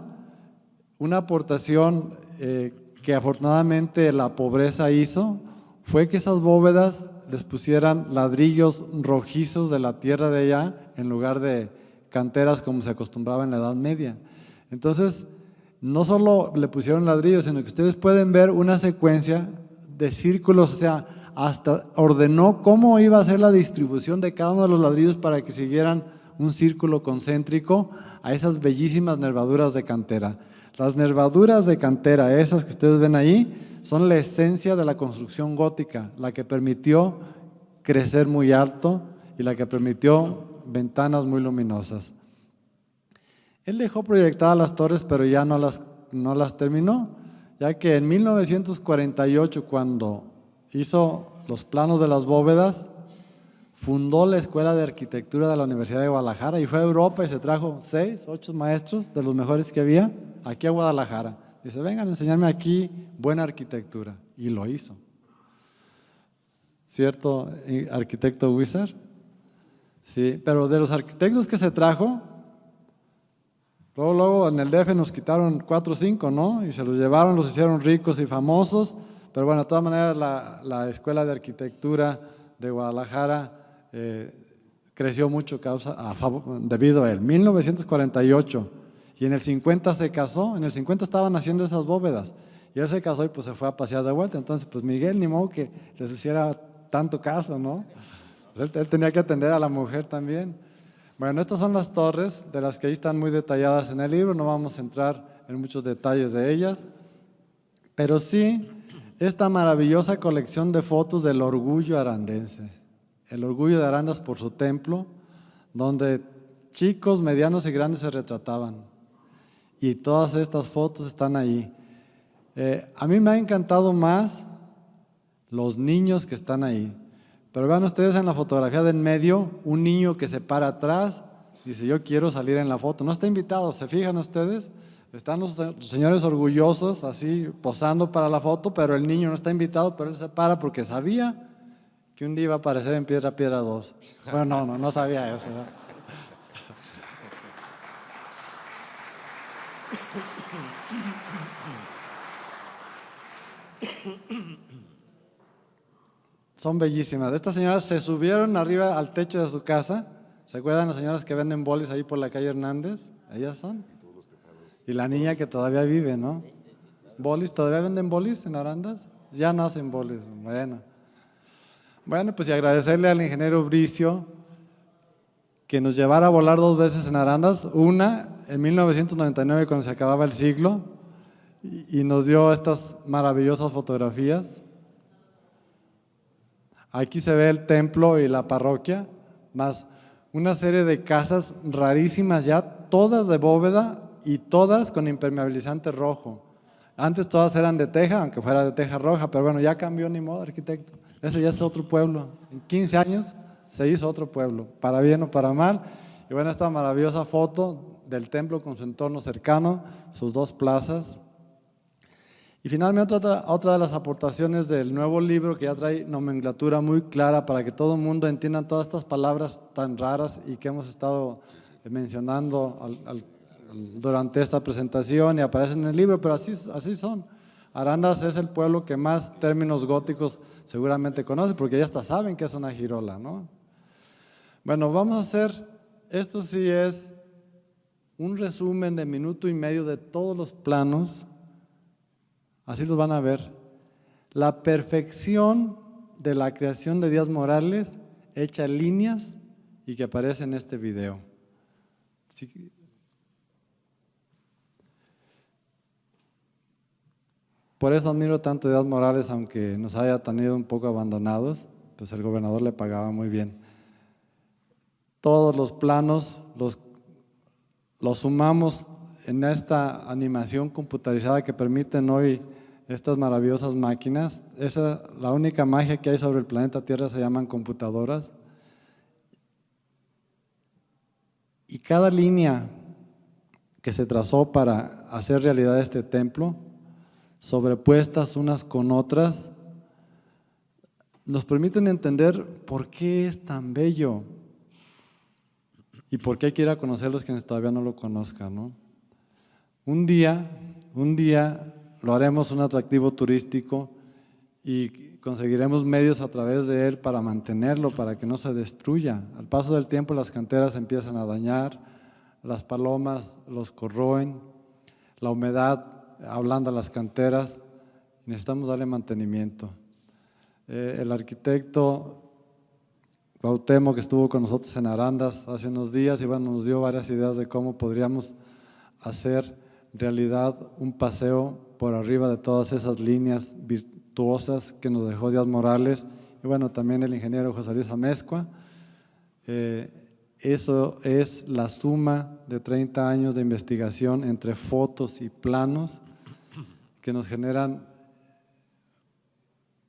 Speaker 4: una aportación que afortunadamente la pobreza hizo, fue que esas bóvedas les pusieran ladrillos rojizos de la tierra de allá en lugar de canteras como se acostumbraba en la Edad Media. Entonces, no solo le pusieron ladrillos, sino que ustedes pueden ver una secuencia de círculos, o sea, hasta ordenó cómo iba a ser la distribución de cada uno de los ladrillos para que siguieran un círculo concéntrico a esas bellísimas nervaduras de cantera. Las nervaduras de cantera, esas que ustedes ven ahí, son la esencia de la construcción gótica, la que permitió crecer muy alto y la que permitió ventanas muy luminosas. Él dejó proyectadas las torres, pero ya no las terminó, ya que en 1948, cuando hizo los planos de las bóvedas, fundó la Escuela de Arquitectura de la Universidad de Guadalajara y fue a Europa y se trajo 6, 8 maestros de los mejores que había aquí a Guadalajara. Dice, vengan a enseñarme aquí buena arquitectura. Y lo hizo. ¿Cierto, arquitecto Wizard? Sí, pero de los arquitectos que se trajo, luego en el DF nos quitaron 4 o 5, ¿no? Y se los llevaron, los hicieron ricos y famosos. Pero bueno, de todas maneras la Escuela de Arquitectura de Guadalajara creció mucho debido a él. 1948. Y en el 50 se casó, en el 50 estaban haciendo esas bóvedas, y él se casó y pues se fue a pasear de vuelta. Entonces pues Miguel ni modo que les hiciera tanto caso, ¿no? Pues él tenía que atender a la mujer también. Bueno, estas son las torres, de las que ahí están muy detalladas en el libro, no vamos a entrar en muchos detalles de ellas, pero sí esta maravillosa colección de fotos del orgullo arandense, el orgullo de Arandas por su templo, donde chicos, medianos y grandes se retrataban. Y todas estas fotos están ahí. A mí me ha encantado más los niños que están ahí. Pero vean ustedes en la fotografía de en medio, un niño que se para atrás Dice, yo quiero salir en la foto. No está invitado, ¿se fijan ustedes? Están los señores orgullosos, así, posando para la foto, pero el niño no está invitado, pero él se para porque sabía que un día iba a aparecer en Piedra, Piedra 2. Bueno, no sabía eso, ¿verdad? Son bellísimas. Estas señoras se subieron arriba al techo de su casa. ¿Se acuerdan las señoras que venden bolis ahí por la calle Hernández? Ellas son. Y la niña que todavía vive, ¿no? ¿Bolis? ¿Todavía venden bolis en Arandas? Ya no hacen bolis. Bueno, pues y agradecerle al ingeniero Bricio que nos llevara a volar 2 veces en Arandas. Una en 1999 cuando se acababa el siglo y nos dio estas maravillosas fotografías. Aquí se ve el templo y la parroquia, más una serie de casas rarísimas ya, todas de bóveda y todas con impermeabilizante rojo. Antes todas eran de teja, aunque fuera de teja roja, pero bueno, ya cambió, ni modo, arquitecto. Ese ya es otro pueblo. En 15 años se hizo otro pueblo, para bien o para mal. Y bueno, esta maravillosa foto del templo con su entorno cercano, sus 2 plazas. Y finalmente otra de las aportaciones del nuevo libro que ya trae nomenclatura muy clara para que todo el mundo entienda todas estas palabras tan raras y que hemos estado mencionando durante esta presentación y aparecen en el libro, pero así son. Arandas es el pueblo que más términos góticos seguramente conoce, porque ya hasta saben que es una girola, ¿no? Bueno, vamos a hacer, esto sí es un resumen de 1.5 minutos de todos los planos. Así los van a ver. La perfección de la creación de Díaz Morales hecha en líneas y que aparece en este video. Sí. Por eso admiro tanto a Díaz Morales, aunque nos haya tenido un poco abandonados, pues el gobernador le pagaba muy bien. Todos los planos los sumamos en esta animación computarizada que permiten hoy estas maravillosas máquinas. La única magia que hay sobre el planeta Tierra se llaman computadoras. Y cada línea que se trazó para hacer realidad este templo, sobrepuestas unas con otras, nos permiten entender por qué es tan bello y por qué hay que ir a conocerlos quienes todavía no lo conozcan, ¿no? Un día lo haremos un atractivo turístico y conseguiremos medios a través de él para mantenerlo, para que no se destruya. Al paso del tiempo las canteras empiezan a dañar, las palomas los corroen, la humedad ablanda las canteras, necesitamos darle mantenimiento. El arquitecto Cuauhtémoc, que estuvo con nosotros en Arandas hace unos días, y bueno, nos dio varias ideas de cómo podríamos hacer realidad un paseo por arriba de todas esas líneas virtuosas que nos dejó Díaz Morales, y bueno, también el ingeniero José Luis Amezcua. Eso es la suma de 30 años de investigación entre fotos y planos que nos generan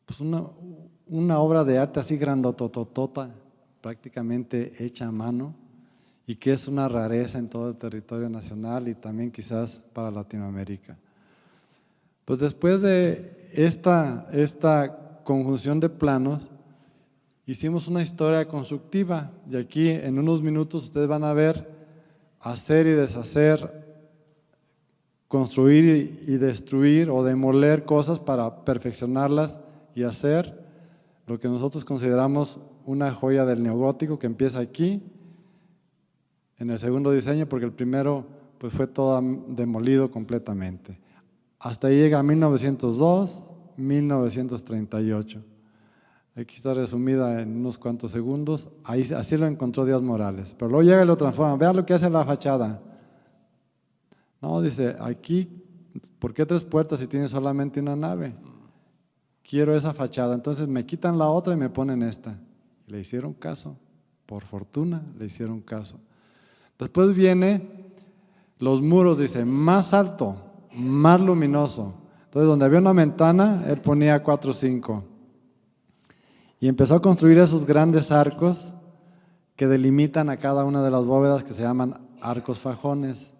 Speaker 4: pues una obra de arte así grandototota, prácticamente hecha a mano, y que es una rareza en todo el territorio nacional y también quizás para Latinoamérica. Pues después de esta conjunción de planos, hicimos una historia constructiva, y aquí en unos minutos ustedes van a ver hacer y deshacer, construir y destruir o demoler cosas para perfeccionarlas y hacer lo que nosotros consideramos una joya del neogótico, que empieza aquí, en el segundo diseño, porque el primero pues fue todo demolido completamente. Hasta ahí llega 1902, 1938. Aquí está resumida en unos cuantos segundos. Así lo encontró Díaz Morales. Pero luego llega y lo transforma. Vean lo que hace la fachada. No, dice, aquí, ¿por qué 3 puertas si tiene solamente una nave? Quiero esa fachada. Entonces me quitan la otra y me ponen esta. Y le hicieron caso. Por fortuna le hicieron caso. Después viene los muros, dice, más alto, más luminoso. Entonces, donde había una ventana, él ponía 4 o 5. Y empezó a construir esos grandes arcos que delimitan a cada una de las bóvedas, que se llaman arcos fajones,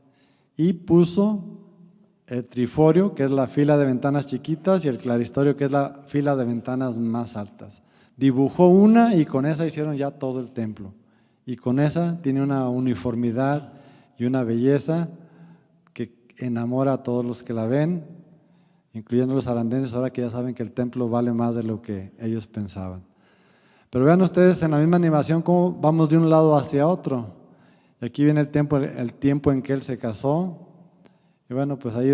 Speaker 4: y puso el triforio, que es la fila de ventanas chiquitas, y el claristorio, que es la fila de ventanas más altas. Dibujó una y con esa hicieron ya todo el templo. Y con esa tiene una uniformidad y una belleza que enamora a todos los que la ven, incluyendo los arandenses, ahora que ya saben que el templo vale más de lo que ellos pensaban. Pero vean ustedes en la misma animación cómo vamos de un lado hacia otro. Y aquí viene el tiempo en que él se casó. Y bueno, pues ahí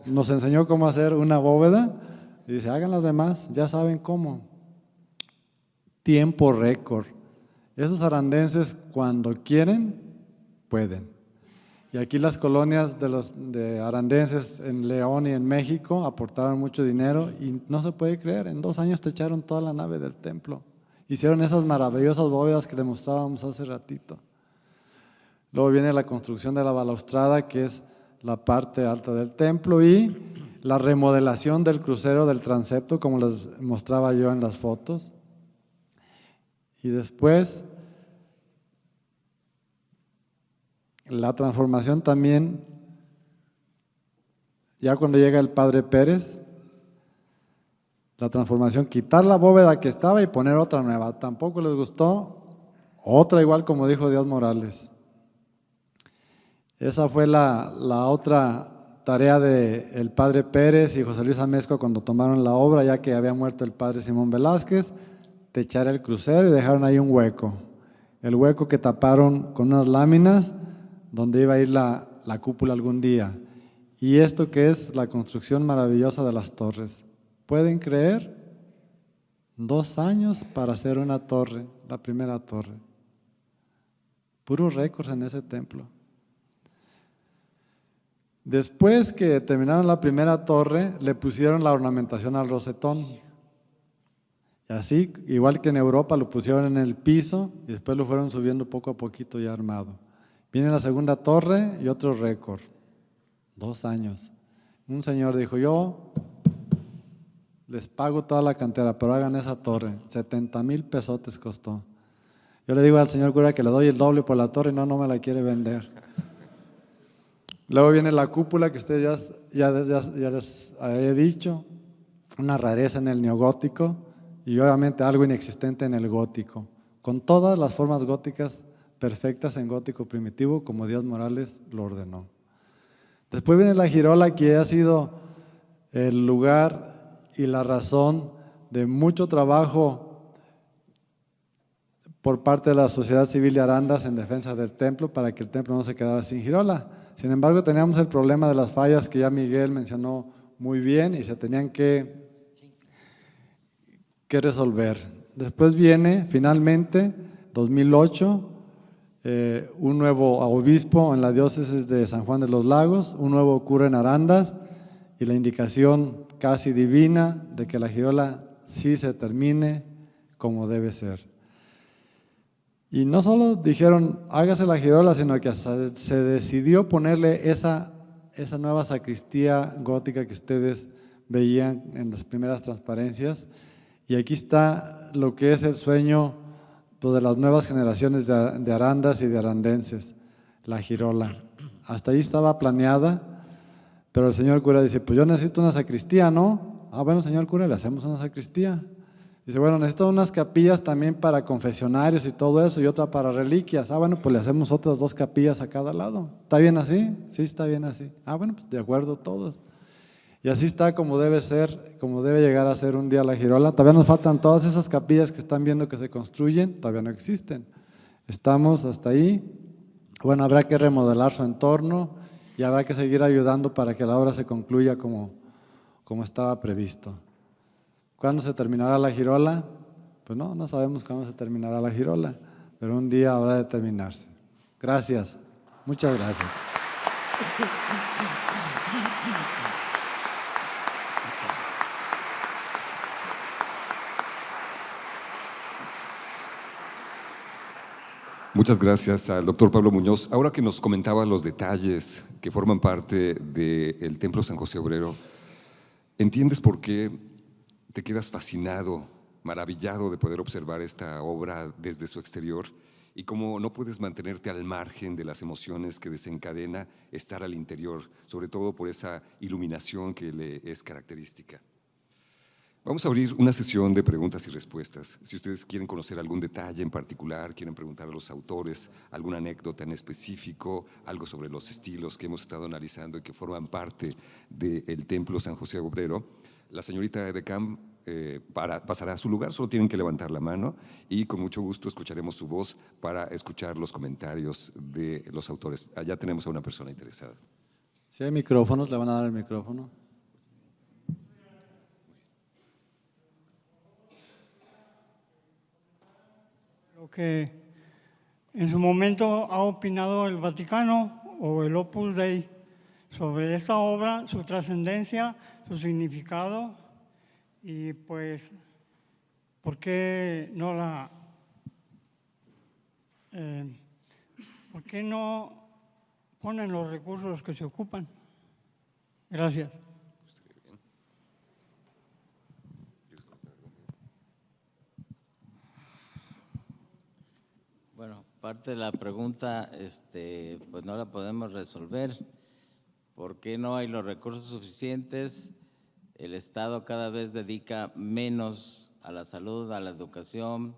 Speaker 4: nos enseñó cómo hacer una bóveda. Y dice, hagan las demás, ya saben cómo. Tiempo récord. Esos arandenses cuando quieren, pueden. Y aquí las colonias de arandenses en León y en México aportaron mucho dinero y no se puede creer, en 2 años te echaron toda la nave del templo. Hicieron esas maravillosas bóvedas que les mostrábamos hace ratito. Luego viene la construcción de la balaustrada, que es la parte alta del templo, y la remodelación del crucero del transepto, como les mostraba yo en las fotos. Y después, la transformación también, ya cuando llega el padre Pérez, la transformación, quitar la bóveda que estaba y poner otra nueva. Tampoco les gustó, otra igual como dijo Díaz Morales. Esa fue la otra tarea del padre Pérez y José Luis Amezcua cuando tomaron la obra, ya que había muerto el padre Simón Velázquez, techar el crucero y dejaron ahí un hueco. El hueco que taparon con unas láminas donde iba a ir la cúpula algún día. Y esto que es la construcción maravillosa de las torres. ¿Pueden creer? 2 años para hacer una torre, la primera torre. Puros récords en ese templo. Después que terminaron la primera torre, le pusieron la ornamentación al rosetón. Y así, igual que en Europa, lo pusieron en el piso y después lo fueron subiendo poco a poquito ya armado. Viene la segunda torre y otro récord. 2 años. Un señor dijo, yo les pago toda la cantera, pero hagan esa torre. 70,000 pesotes costó. Yo le digo al señor cura que le doy el doble por la torre y no me la quiere vender. Luego viene la cúpula que ustedes ya les he dicho, una rareza en el neogótico y obviamente algo inexistente en el gótico, con todas las formas góticas perfectas en gótico primitivo, como Díaz Morales lo ordenó. Después viene la girola, que ha sido el lugar y la razón de mucho trabajo por parte de la sociedad civil de Arandas en defensa del templo para que el templo no se quedara sin girola. Sin embargo, teníamos el problema de las fallas que ya Miguel mencionó muy bien y se tenían que resolver. Después viene, finalmente, 2008, un nuevo obispo en la diócesis de San Juan de los Lagos, un nuevo cura en Arandas y la indicación casi divina de que la girola sí se termine como debe ser. Y no solo dijeron, hágase la girola, sino que se decidió ponerle esa nueva sacristía gótica que ustedes veían en las primeras transparencias. Y aquí está lo que es el sueño de las nuevas generaciones de Arandas y de arandenses, la girola. Hasta ahí estaba planeada, pero el señor cura dice, pues yo necesito una sacristía, ¿no? Ah, bueno, señor cura, le hacemos una sacristía. Dice, bueno, necesito unas capillas también para confesionarios y todo eso, y otra para reliquias. Ah, bueno, pues le hacemos otras 2 capillas a cada lado. ¿Está bien así? Sí, está bien así. Ah, bueno, pues de acuerdo todos. Y así está como debe ser, como debe llegar a ser un día la girola. Todavía nos faltan todas esas capillas que están viendo que se construyen, todavía no existen. Estamos hasta ahí. Bueno, habrá que remodelar su entorno y habrá que seguir ayudando para que la obra se concluya como estaba previsto. ¿Cuándo se terminará la girola? Pues no sabemos cuándo se terminará la girola, pero un día habrá de terminarse. Gracias, muchas gracias.
Speaker 1: Muchas gracias al doctor Pablo Muñoz. Ahora que nos comentaba los detalles que forman parte del Templo San José Obrero, ¿entiendes por qué te quedas fascinado, maravillado de poder observar esta obra desde su exterior y cómo no puedes mantenerte al margen de las emociones que desencadena estar al interior, sobre todo por esa iluminación que le es característica. Vamos a abrir una sesión de preguntas y respuestas. Si ustedes quieren conocer algún detalle en particular, quieren preguntar a los autores, alguna anécdota en específico, algo sobre los estilos que hemos estado analizando y que forman parte del Templo San José Obrero, la señorita Edecam pasará a su lugar, solo tienen que levantar la mano y con mucho gusto escucharemos su voz para escuchar los comentarios de los autores. Allá tenemos a una persona interesada.
Speaker 4: Si hay micrófonos, le van a dar el micrófono.
Speaker 5: Lo que en su momento ha opinado el Vaticano o el Opus Dei sobre esta obra, su trascendencia, su significado y pues por qué no por qué no ponen los recursos que se ocupan. Gracias.
Speaker 3: Bueno, parte de la pregunta, pues no la podemos resolver. ¿Por qué no hay los recursos suficientes? El Estado cada vez dedica menos a la salud, a la educación,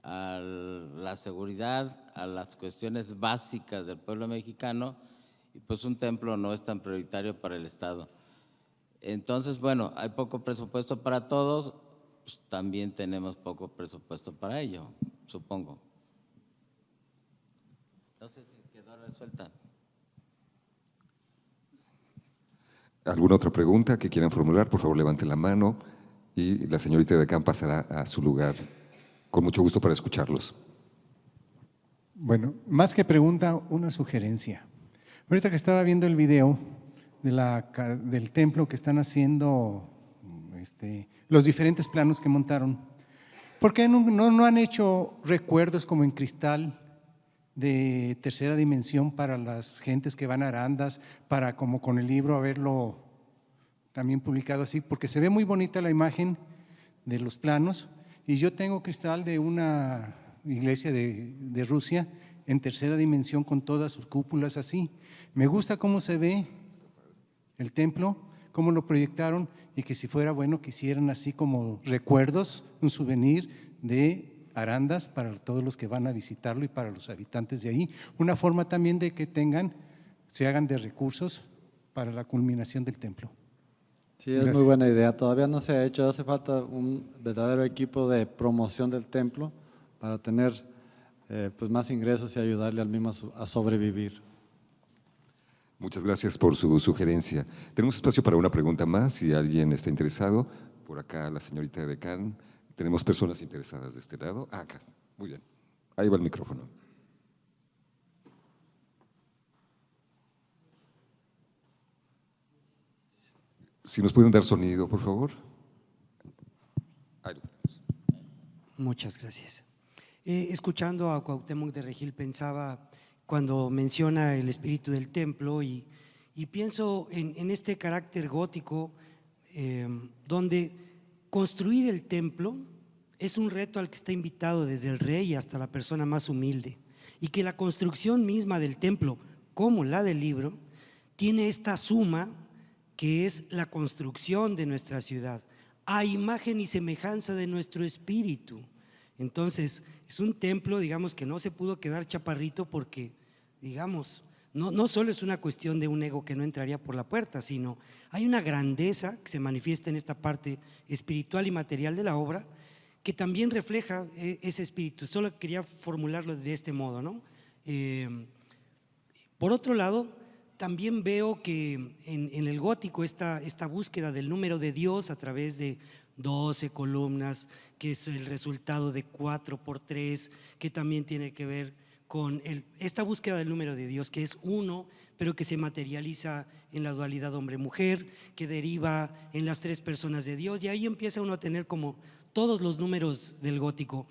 Speaker 3: a la seguridad, a las cuestiones básicas del pueblo mexicano, y pues un templo no es tan prioritario para el Estado. Entonces, bueno, hay poco presupuesto para todos, pues también tenemos poco presupuesto para ello, supongo. No sé si quedó resuelta.
Speaker 1: ¿Alguna otra pregunta que quieran formular? Por favor, levanten la mano y la señorita Edecam pasará a su lugar. Con mucho gusto para escucharlos.
Speaker 6: Bueno, más que pregunta, una sugerencia. Ahorita que estaba viendo el video del templo que están haciendo, los diferentes planos que montaron, ¿por qué no han hecho recuerdos como en cristal de tercera dimensión para las gentes que van a Arandas, para como con el libro haberlo también publicado así? Porque se ve muy bonita la imagen de los planos y yo tengo cristal de una iglesia de Rusia en tercera dimensión con todas sus cúpulas así. Me gusta cómo se ve el templo, cómo lo proyectaron y que si fuera bueno que hicieran así como recuerdos, un souvenir de Arandas para todos los que van a visitarlo y para los habitantes de ahí. Una forma también de que se hagan de recursos para la culminación del templo.
Speaker 4: Sí, es muy buena idea. Todavía no se ha hecho, hace falta un verdadero equipo de promoción del templo para tener pues más ingresos y ayudarle al mismo a sobrevivir.
Speaker 1: Muchas gracias por su sugerencia. Tenemos espacio para una pregunta más, si alguien está interesado. Por acá la señorita Edecam. Tenemos personas interesadas de este lado. Acá, muy bien. Ahí va el micrófono. Si nos pueden dar sonido, por favor. Ahí lo tenemos.
Speaker 7: Muchas gracias. Escuchando a Cuauhtémoc de Regil pensaba cuando menciona el espíritu del templo y pienso en este carácter gótico donde construir el templo es un reto al que está invitado desde el rey hasta la persona más humilde y que la construcción misma del templo, como la del libro, tiene esta suma que es la construcción de nuestra ciudad, a imagen y semejanza de nuestro espíritu. Entonces, es un templo, digamos, que no se pudo quedar chaparrito porque, digamos, no solo es una cuestión de un ego que no entraría por la puerta, sino hay una grandeza que se manifiesta en esta parte espiritual y material de la obra que también refleja ese espíritu. Solo quería formularlo de este modo, ¿no? Por otro lado, también veo que en el gótico esta búsqueda del número de Dios a través de 12 columnas, que es el resultado de 4×3, que también tiene que ver con esta búsqueda del número de Dios, que es uno, pero que se materializa en la dualidad hombre-mujer, que deriva en las tres personas de Dios, y ahí empieza uno a tener como todos los números del gótico.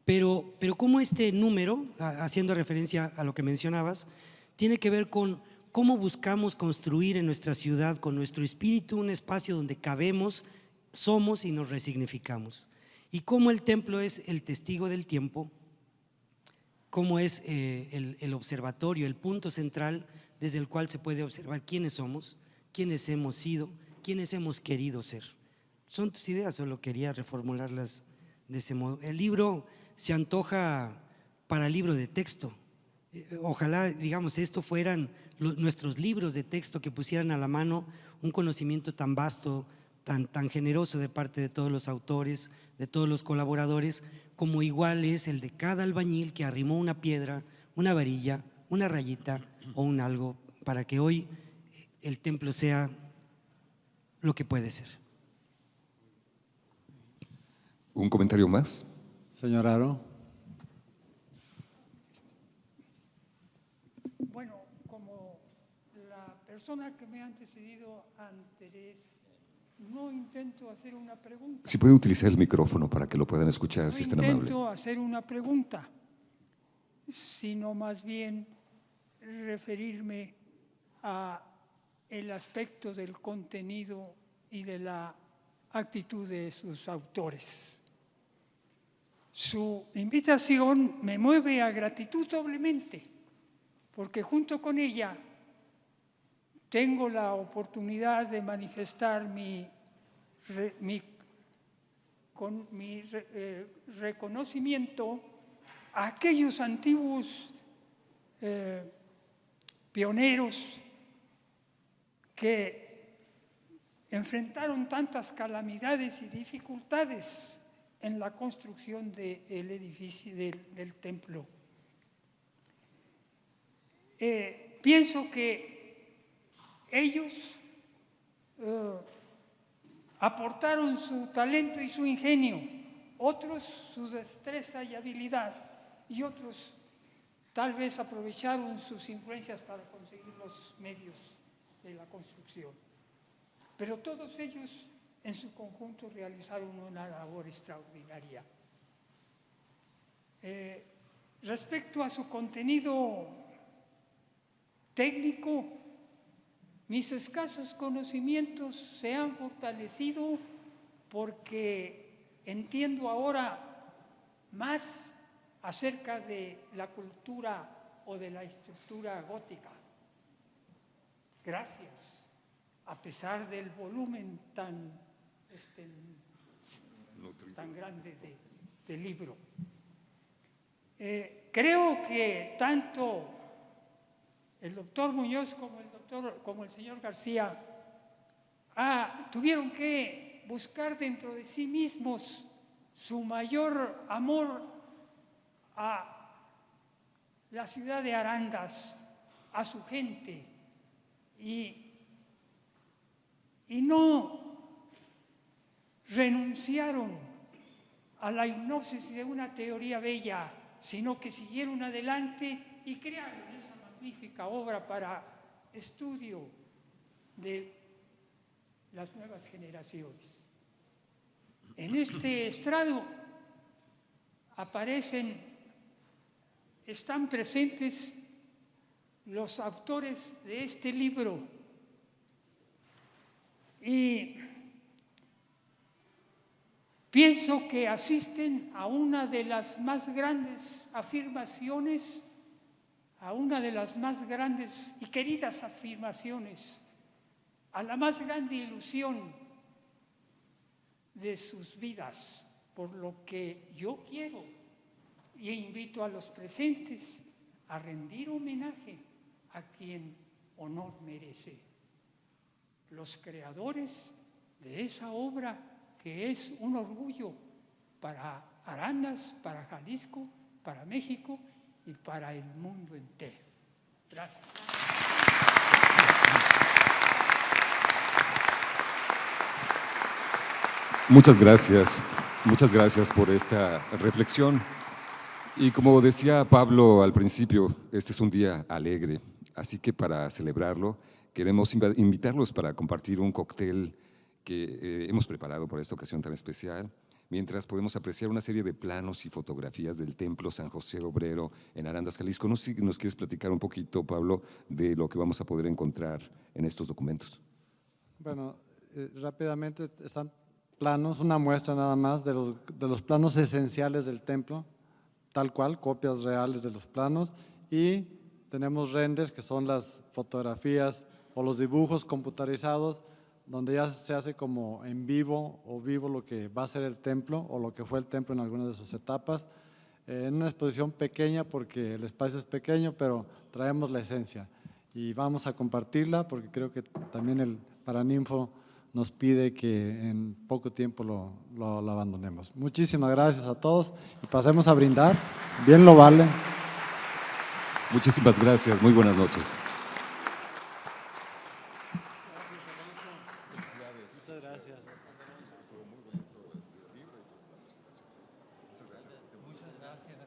Speaker 7: Pero como este número, haciendo referencia a lo que mencionabas, tiene que ver con cómo buscamos construir en nuestra ciudad, con nuestro espíritu, un espacio donde cabemos, somos y nos resignificamos. Y cómo el templo es el testigo del tiempo, cómo es el observatorio, el punto central desde el cual se puede observar quiénes somos, quiénes hemos sido, quiénes hemos querido ser. Son tus ideas, solo quería reformularlas de ese modo. El libro se antoja para libro de texto. Ojalá, digamos, esto fueran nuestros libros de texto que pusieran a la mano un conocimiento tan vasto, tan generoso de parte de todos los autores, de todos los colaboradores, como igual es el de cada albañil que arrimó una piedra, una varilla, una rayita o un algo para que hoy el templo sea lo que puede ser.
Speaker 1: ¿Un comentario más?
Speaker 4: Señor Aro.
Speaker 2: Bueno, como la persona que me ha antecedido antes, no intento hacer una pregunta.
Speaker 1: Si puede utilizar el micrófono para que lo puedan escuchar,
Speaker 2: No
Speaker 1: si es tan amable.
Speaker 2: intento hacer una pregunta, sino más bien referirme a el aspecto del contenido y de la actitud de sus autores. Su invitación me mueve a gratitud doblemente, porque junto con ella tengo la oportunidad de manifestar mi reconocimiento a aquellos antiguos pioneros que enfrentaron tantas calamidades y dificultades en la construcción del edificio del templo. Pienso que ellos aportaron su talento y su ingenio, otros su destreza y habilidad, y otros tal vez aprovecharon sus influencias para conseguir los medios de la construcción. Pero todos ellos en su conjunto realizaron una labor extraordinaria. Respecto a su contenido técnico, mis escasos conocimientos se han fortalecido porque entiendo ahora más acerca de la cultura o de la estructura gótica. Gracias, a pesar del volumen tan grande del libro. Creo que tanto el doctor Muñoz como el señor García tuvieron que buscar dentro de sí mismos su mayor amor a la ciudad de Arandas, a su gente, y no renunciaron a la hipnosis de una teoría bella, sino que siguieron adelante y crearon esa magnífica obra para estudio de las nuevas generaciones. En este estrado están presentes los autores de este libro y pienso que asisten a una de las más grandes afirmaciones, a una de las más grandes y queridas afirmaciones, a la más grande ilusión de sus vidas, por lo que yo quiero y invito a los presentes a rendir homenaje a quien honor merece, los creadores de esa obra que es un orgullo para Arandas, para Jalisco, para México y para el mundo entero. Gracias.
Speaker 1: Muchas gracias por esta reflexión. Y como decía Pablo al principio, este es un día alegre, así que para celebrarlo queremos invitarlos para compartir un cóctel que hemos preparado para esta ocasión tan especial, mientras podemos apreciar una serie de planos y fotografías del Templo San José Obrero en Arandas, Jalisco. No sé si nos quieres platicar un poquito, Pablo, de lo que vamos a poder encontrar en estos documentos.
Speaker 4: Bueno, rápidamente están planos, una muestra nada más de los planos esenciales del templo. tal cual, copias reales de los planos, y tenemos renders, que son las fotografías o los dibujos computarizados, donde ya se hace como en vivo o vivo lo que va a ser el templo o lo que fue el templo en algunas de sus etapas, en una exposición pequeña porque el espacio es pequeño, pero traemos la esencia y vamos a compartirla porque creo que también el Paraninfo nos pide que en poco tiempo lo abandonemos. Muchísimas gracias a todos y pasemos a brindar, bien lo vale.
Speaker 1: Muchísimas gracias, muy buenas noches.
Speaker 4: Muchas gracias.
Speaker 2: Muchas gracias.